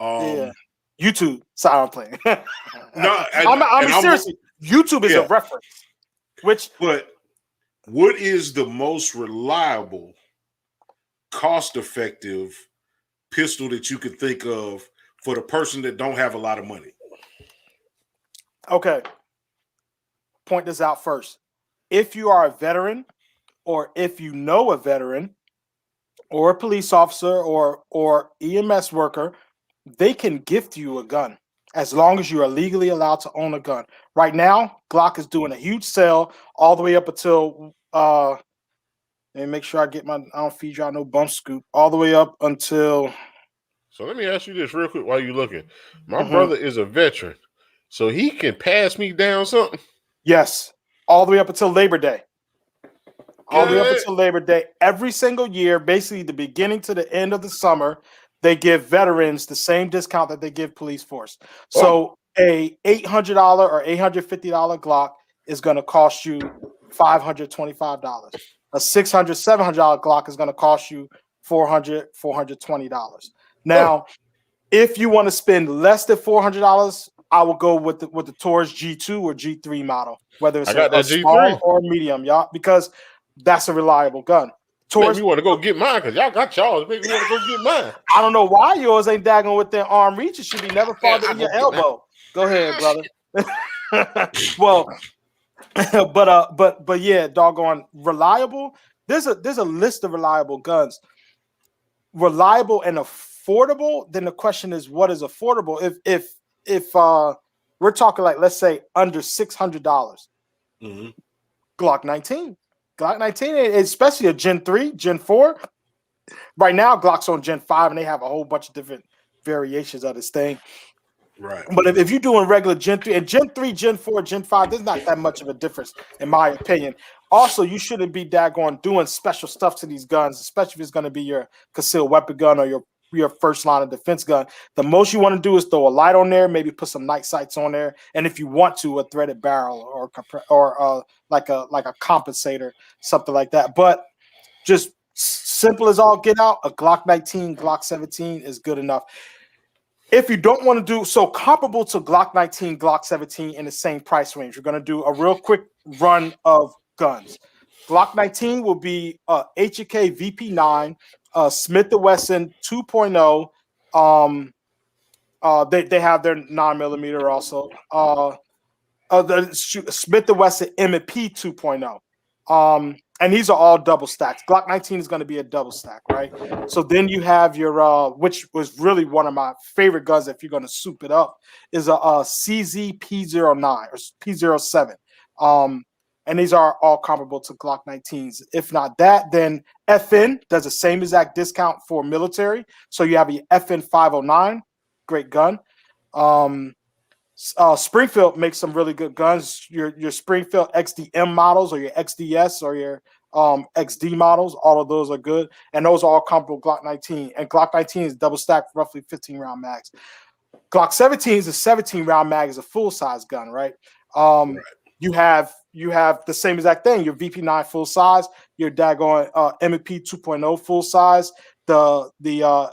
Yeah. YouTube. Sorry, I'm playing. No, I mean seriously, YouTube is a reference. But what is the most reliable, cost-effective pistol that you could think of for the person that don't have a lot of money? Okay. Point this out first. If you are a veteran, or if you know a veteran, or a police officer, or EMS worker, they can gift you a gun as long as you are legally allowed to own a gun. Right now, Glock is doing a huge sale all the way up until let me make sure I don't feed y'all no bump scoop, all the way up until. So let me ask you this real quick while you're looking. My brother is a veteran, so he can pass me down something? Yes, all the way up until Labor Day. All the way up until Labor Day. Every single year, basically the beginning to the end of the summer, they give veterans the same discount that they give police force. So a $800 or $850 Glock is going to cost you $525. A $600, $700 Glock is going to cost you $400, $420. Now, if you want to spend less than $400, I will go with the Taurus G2 or G3 model, whether it's a small or medium, y'all, because that's a reliable gun. Taurus, you want to go get mine because y'all got y'all. Maybe you want to go get mine. I don't know why yours ain't daggone within arm reach. It should be never farther than your elbow. Go ahead, brother. Well, but yeah, doggone reliable. There's a list of reliable guns. Reliable and affordable. Then the question is, what is affordable? If we're talking like, let's say under $600, Glock 19. Glock 19, especially a Gen 3, Gen 4. Right now, Glock's on Gen 5, and they have a whole bunch of different variations of this thing. Right. But if you're doing regular Gen 3, and Gen 3, Gen 4, Gen 5, there's not that much of a difference, in my opinion. Also, you shouldn't be daggone doing special stuff to these guns, especially if it's going to be your concealed weapon gun or your first line of defense gun. The most you want to do is throw a light on there, maybe put some night sights on there, and if you want to, a threaded barrel or like a compensator, something like that. But just simple as all get out, a Glock 19, Glock 17 is good enough. If you don't want to do so, comparable to Glock 19, Glock 17 in the same price range, we're going to do a real quick run of guns. Glock 19 will be HK VP9, Smith & Wesson 2.0. They have their 9mm also. The Smith & Wesson M&P 2.0. And these are all double stacks. Glock 19 is going to be a double stack, right? So then you have your, which was really one of my favorite guns if you're going to soup it up, is a CZ P09 or P07. And these are all comparable to Glock 19s. If not that, then FN does the same exact discount for military. So you have your FN 509, great gun. Springfield makes some really good guns. Your Springfield XDM models or your XDS or your XD models, all of those are good. And those are all comparable to Glock 19. And Glock 19 is double stacked, roughly 15 round mags. Glock 17 is a 17 round mag, is a full size gun, right? Right. You have the same exact thing. Your VP9 full size, your daggone M&P 2.0 full size, the HK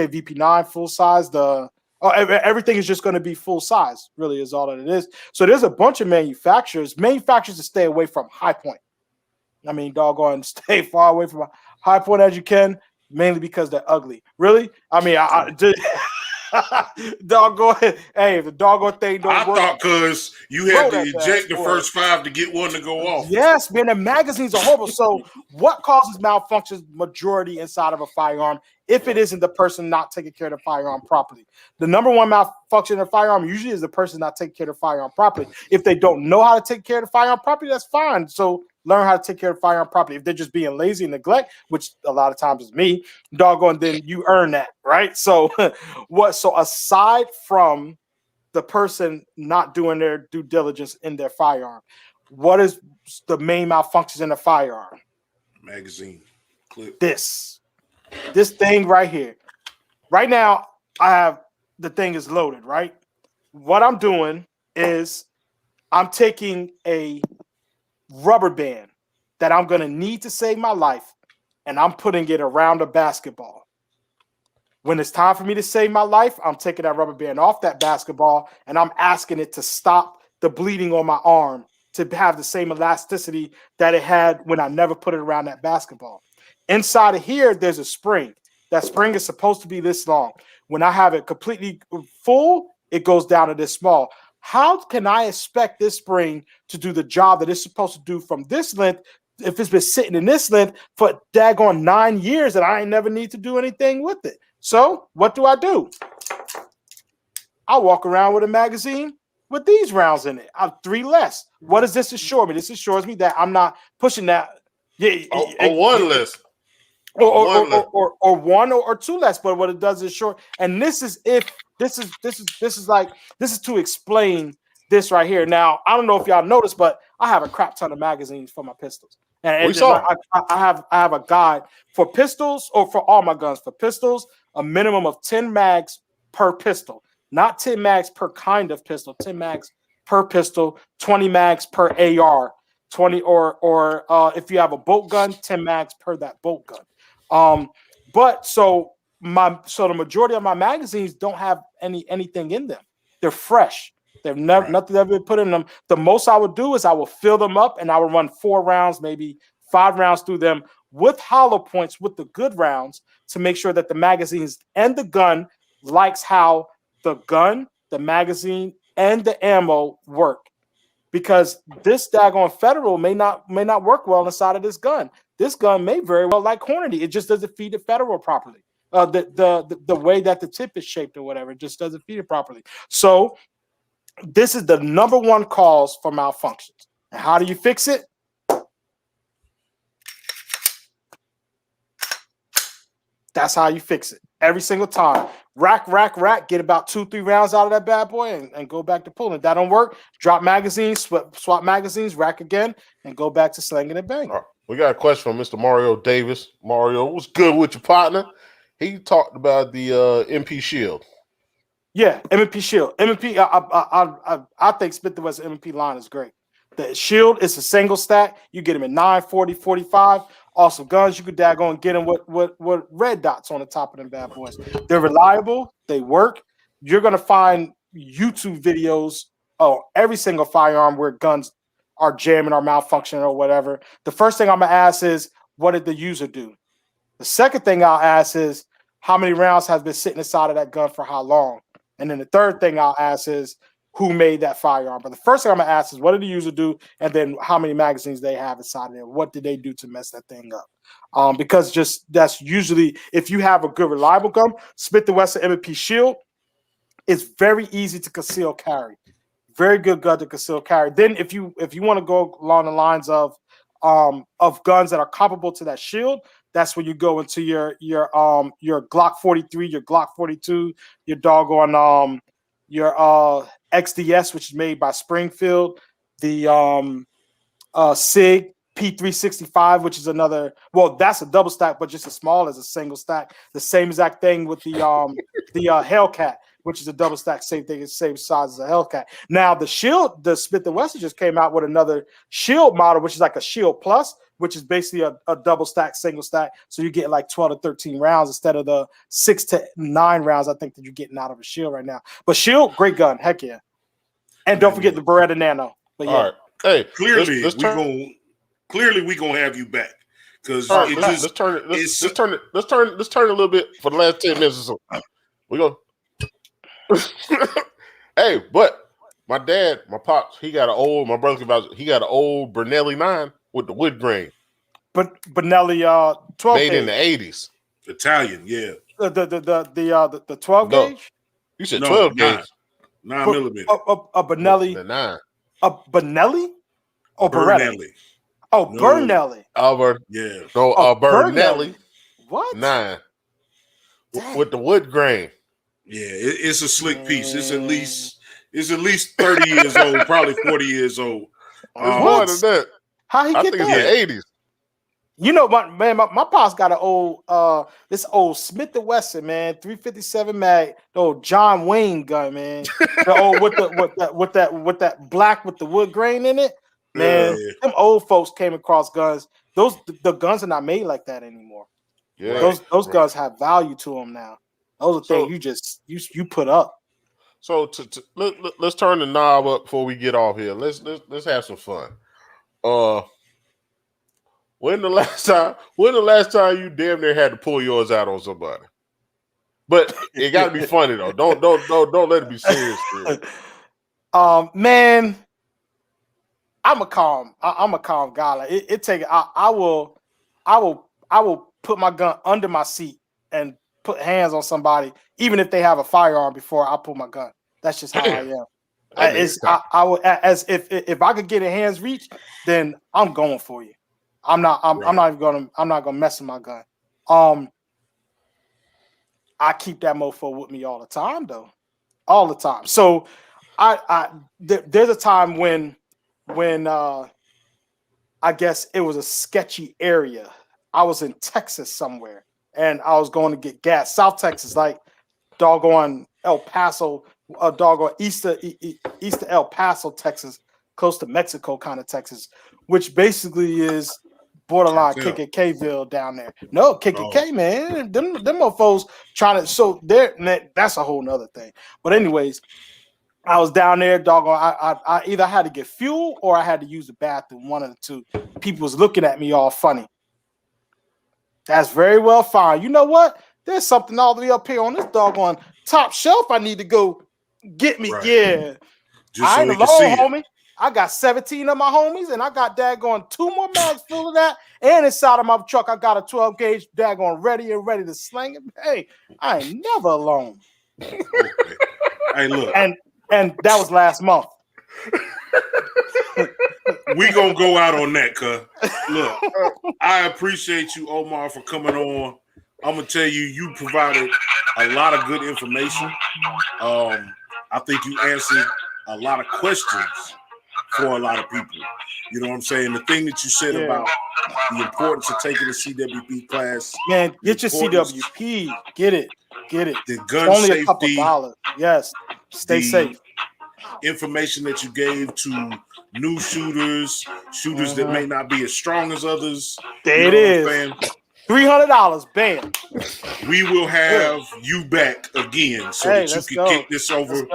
VP9 full size, everything is just going to be full size, really is all that it is. So there's a bunch of manufacturers to stay away from High Point. I mean, doggone, stay far away from High Point as you can, mainly because they're ugly. Really? I mean, I doggone, hey, if the doggone thing don't work. I thought because you had to eject the first 5 to get one to go off. Yes, man, the magazines are horrible. So what causes malfunctions majority inside of a firearm if it isn't the person not taking care of the firearm properly? The number one malfunction in a firearm usually is the person not taking care of the firearm properly. If they don't know how to take care of the firearm properly, that's fine. So learn how to take care of the firearm properly. If they're just being lazy and neglect, which a lot of times is me, doggone, then you earn that, right? So So aside from the person not doing their due diligence in their firearm, what is the main malfunctions in a firearm? Magazine clip. This thing right here. Right now, the thing is loaded, right? What I'm doing is I'm taking a rubber band that I'm going to need to save my life, and I'm putting it around a basketball. When it's time for me to save my life, I'm taking that rubber band off that basketball, and I'm asking it to stop the bleeding on my arm to have the same elasticity that it had when I never put it around that basketball. Inside of here, there's a spring. That spring is supposed to be this long. When I have it completely full, it goes down to this small. How can I expect this spring to do the job that it's supposed to do from this length if it's been sitting in this length for daggone 9 years and I ain't never need to do anything with it? So what do? I walk around with a magazine with these rounds in it. I'm 3 less. What does this assure me? This assures me that I'm not pushing that. One less. Or 1 or 2 less. But what it does is short. And this is to explain this right here. Now, I don't know if y'all noticed, but I have a crap ton of magazines for my pistols. And I have a guide for pistols, or for all my guns. For pistols, a minimum of 10 mags per pistol, not 10 mags per kind of pistol. 10 mags per pistol, 20 mags per AR, 20 or if you have a bolt gun, 10 mags per that bolt gun. But so the majority of my magazines don't have anything in them. They're fresh. They've never nothing ever been put in them. The most I would do is I will fill them up and I will run 4 rounds, maybe 5 rounds through them with hollow points with the good rounds to make sure that the magazines and the gun likes how the gun, the magazine, and the ammo work. Because this daggone Federal may not work well inside of this gun. This gun may very well like Hornady. It just doesn't feed the Federal properly. The way that the tip is shaped or whatever, it just doesn't feed it properly. So this is the number 1 cause for malfunctions. And how do you fix it? That's how you fix it. Every single time. Rack, get about 2-3 rounds out of that bad boy and go back to pulling. If that don't work, drop magazines, swap magazines, rack again, and go back to slinging and banging. Right. We got a question from Mr. Mario Davis. Mario, what's good with your partner? He talked about the MP Shield. Yeah, MP Shield. MP, I think Smith & Wesson MP line is great. The Shield is a single stack. You get them in 9, 40, 45. Awesome guns. You could daggone get them with red dots on the top of them bad boys. They're reliable. They work. You're going to find YouTube videos of every single firearm where guns are jamming or malfunctioning or whatever. The first thing I'm going to ask is, what did the user do? The second thing I'll ask is, how many rounds has been sitting inside of that gun for how long? And then the third thing I'll ask is, who made that firearm? But the first thing I'm gonna ask is, what did the user do? And then how many magazines they have inside of it? What did they do to mess that thing up? Because that's usually, if you have a good reliable gun, Smith & Wesson M&P Shield is very easy to conceal carry. Very good gun to conceal carry. Then if you want to go along the lines of guns that are comparable to that Shield, that's when you go into your Glock 43, your Glock 42, your doggone your XDS, which is made by Springfield, the SIG P365, which is another. Well, that's a double stack, but just as small as a single stack. The same exact thing with the Hellcat, which is a double stack, same thing, same size as a Hellcat. Now the Shield, the Smith & Wesson just came out with another Shield model, which is like a Shield Plus, which is basically a double stack, single stack. So you get like 12 to 13 rounds instead of the 6 to 9 rounds I think that you're getting out of a Shield right now. But Shield, great gun, heck yeah. And don't forget the Beretta Nano. But yeah. All right. Hey, clearly we gonna have you back. Because let's turn it a little bit for the last 10 minutes or so. We go. Hey, but my dad, my pops, he got an old Bernelli 9 with the wood grain. But Benelli 12 made gauge. in the 80s. Italian, yeah. The 12 gauge? You said 12 gauge. 9 millimeter. A Benelli. The 9. A Benelli? Or Beretta? Bernelli. Oh, no. Bernelli. Yeah. So Bernelli. What? 9. With the wood grain. Yeah, it's a slick piece. It's at least 30 years old, probably 40 years old. It's more than that. How he I get think that? it's the 80s. You know, my pops got an old this old Smith & Wesson, man, 357 mag, the old John Wayne gun, man. The old with that black with the wood grain in it. Man, them old folks came across guns. The guns are not made like that anymore. Yeah, those guns have value to them now. Those are things you put up. So let's turn the knob up before we get off here. Let's have some fun. When the last time you damn near had to pull yours out on somebody? But it got to be funny though. Don't let it be serious. Man, I'm a calm guy. Like I will put my gun under my seat and put hands on somebody, even if they have a firearm, before I pull my gun. That's just how I am. I would, as if I could get a hands reach, then I'm going for you. I'm not gonna mess with my gun. I keep that mofo with me all the time, though, all the time. So there's a time when I guess it was a sketchy area. I was in Texas somewhere, and I was going to get gas. South Texas, like doggone El Paso, doggone east of El Paso, Texas, close to Mexico kind of Texas, which basically is borderline KKKville down there. No, KKK, man. Them mofos trying to, so that's a whole nother thing. But anyways, I was down there, doggone. I either had to get fuel or I had to use the bathroom, one of the two. People was looking at me all funny. That's very well fine. You know what? There's something all the way up here on this doggone top shelf I need to go get me. Right. Yeah. I ain't alone, homie. I got 17 of my homies, and I got daggone 2 more mags full of that. And inside of my truck, I got a 12 gauge daggone ready to sling it. Hey, I ain't never alone. Hey, look. And that was last month. We gonna go out on that, cuz. Look, I appreciate you, Omar, for coming on. I'm gonna tell you, you provided a lot of good information. I think you answered a lot of questions for a lot of people. You know what I'm saying? The thing that you said about the importance of taking the CWP class. Man, get your CWP. Get it. The gun only safety. A couple dollars. Yes. Stay safe. Information that you gave to new shooters that may not be as strong as others. There it is. $300, bam. We will have you back again so that you can kick this over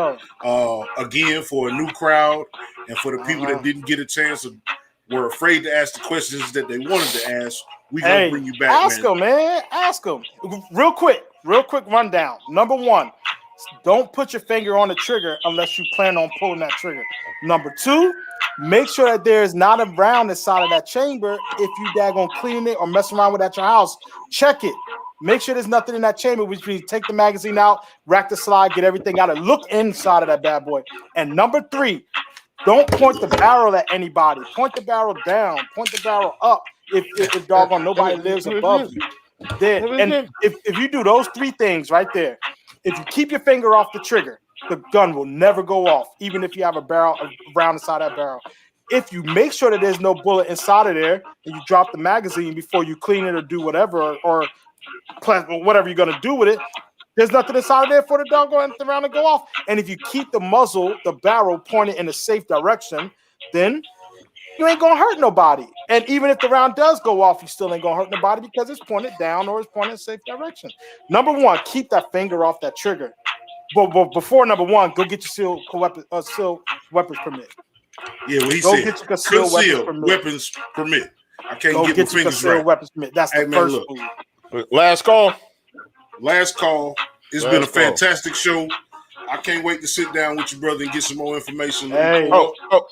again for a new crowd and for the people that didn't get a chance or were afraid to ask the questions that they wanted to ask. We're going to bring you back, Ask them, man. Ask them. Real quick rundown. Number 1, don't put your finger on the trigger unless you plan on pulling that trigger. Number 2, make sure that there's not a round inside of that chamber. If you daggone clean it or mess around with it at your house, check it. Make sure there's nothing in that chamber, which means take the magazine out, rack the slide, get everything out, and look inside of that bad boy. And number 3, don't point the barrel at anybody. Point the barrel down. Point the barrel up if doggone nobody lives above you. And if you do those 3 things right there, if you keep your finger off the trigger, the gun will never go off, even if you have a round inside that barrel. If you make sure that there's no bullet inside of there and you drop the magazine before you clean it or do whatever or whatever you're going to do with it, there's nothing inside of there for the doggone round to go off. And if you keep the barrel pointed in a safe direction, then you ain't going to hurt nobody. And even if the round does go off, you still ain't going to hurt nobody because it's pointed down or it's pointed in a safe direction. Number 1, keep that finger off that trigger. But before number 1, go get your sealed weapons permit. Yeah, what he said. Get your concealed weapons permit. I can't get my fingers right. Weapons permit. That's the first move. Last call. It's been a fantastic show. I can't wait to sit down with you, brother, and get some more information. Hey.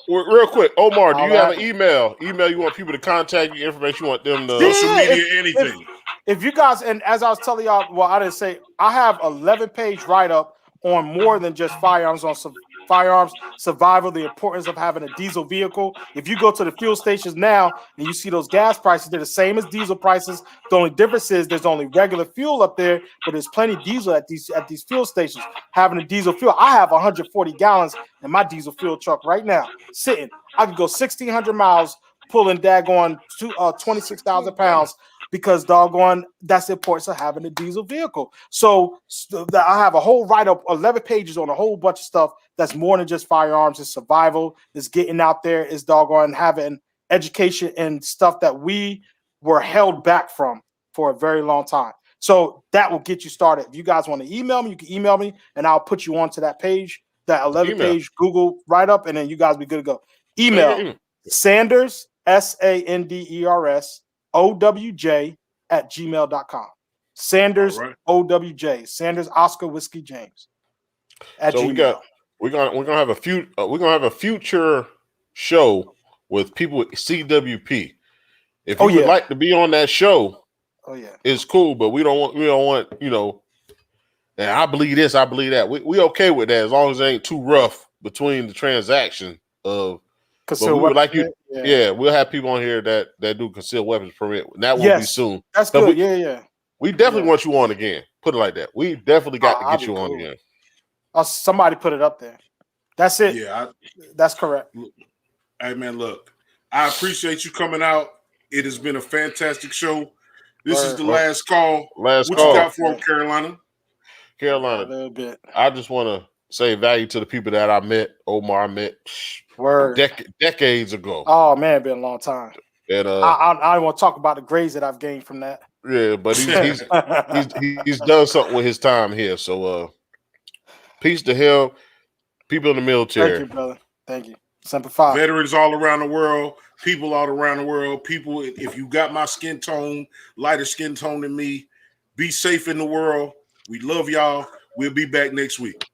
Real quick, Omar, do you have an email? Email you want people to contact you, information you want them to social media, anything. If you guys, and as I was telling y'all, well, I didn't say, I have 11-page write-up on more than just firearms on firearms survival, the importance of having a diesel vehicle. If you go to the fuel stations now and you see those gas prices, they're the same as diesel prices. The only difference is there's only regular fuel up there, but there's plenty of diesel at these fuel stations. Having a diesel fuel, I have 140 gallons in my diesel fuel truck right now, sitting. I could go 1,600 miles pulling daggone 26,000 pounds because doggone that's the importance of having a diesel vehicle. So I have a whole write-up, 11 pages on a whole bunch of stuff that's more than just firearms. It's survival, it's getting out there, it's doggone having education and stuff that we were held back from for a very long time. So that will get you started. If you guys want to email me, you can email me and I'll put you onto that page, that 11-page Google write-up, and then you guys be good to go. Email Sanders, SANDERS OWJ@gmail.com. Sanders OWJ, Sanders Oscar Whiskey James. So Gmail. we're gonna have a future show with people with CWP. If you would like to be on that show, it's cool, but we don't want and I believe this, I believe that. We okay with that as long as it ain't too rough between the transaction of. But we would like you, we'll have people on here that do concealed weapons permit. That will be soon. That's good. We definitely want you on again. Put it like that. We definitely got to get you on again. Somebody put it up there. That's it. Yeah, that's correct. Hey man, look, I appreciate you coming out. It has been a fantastic show. This is the last call. What you got for Carolina? Carolina. A little bit. I just want to say value to the people that I met. Omar, I met decades ago. Oh man, it's been a long time. And I don't want to talk about the grades that I've gained from that. Yeah, but he's done something with his time here. So peace to him. People in the military. Thank you, brother. Thank you. Semper Fi. Veterans all around the world, people all around the world, people, if you got my skin tone, lighter skin tone than me, be safe in the world. We love y'all. We'll be back next week.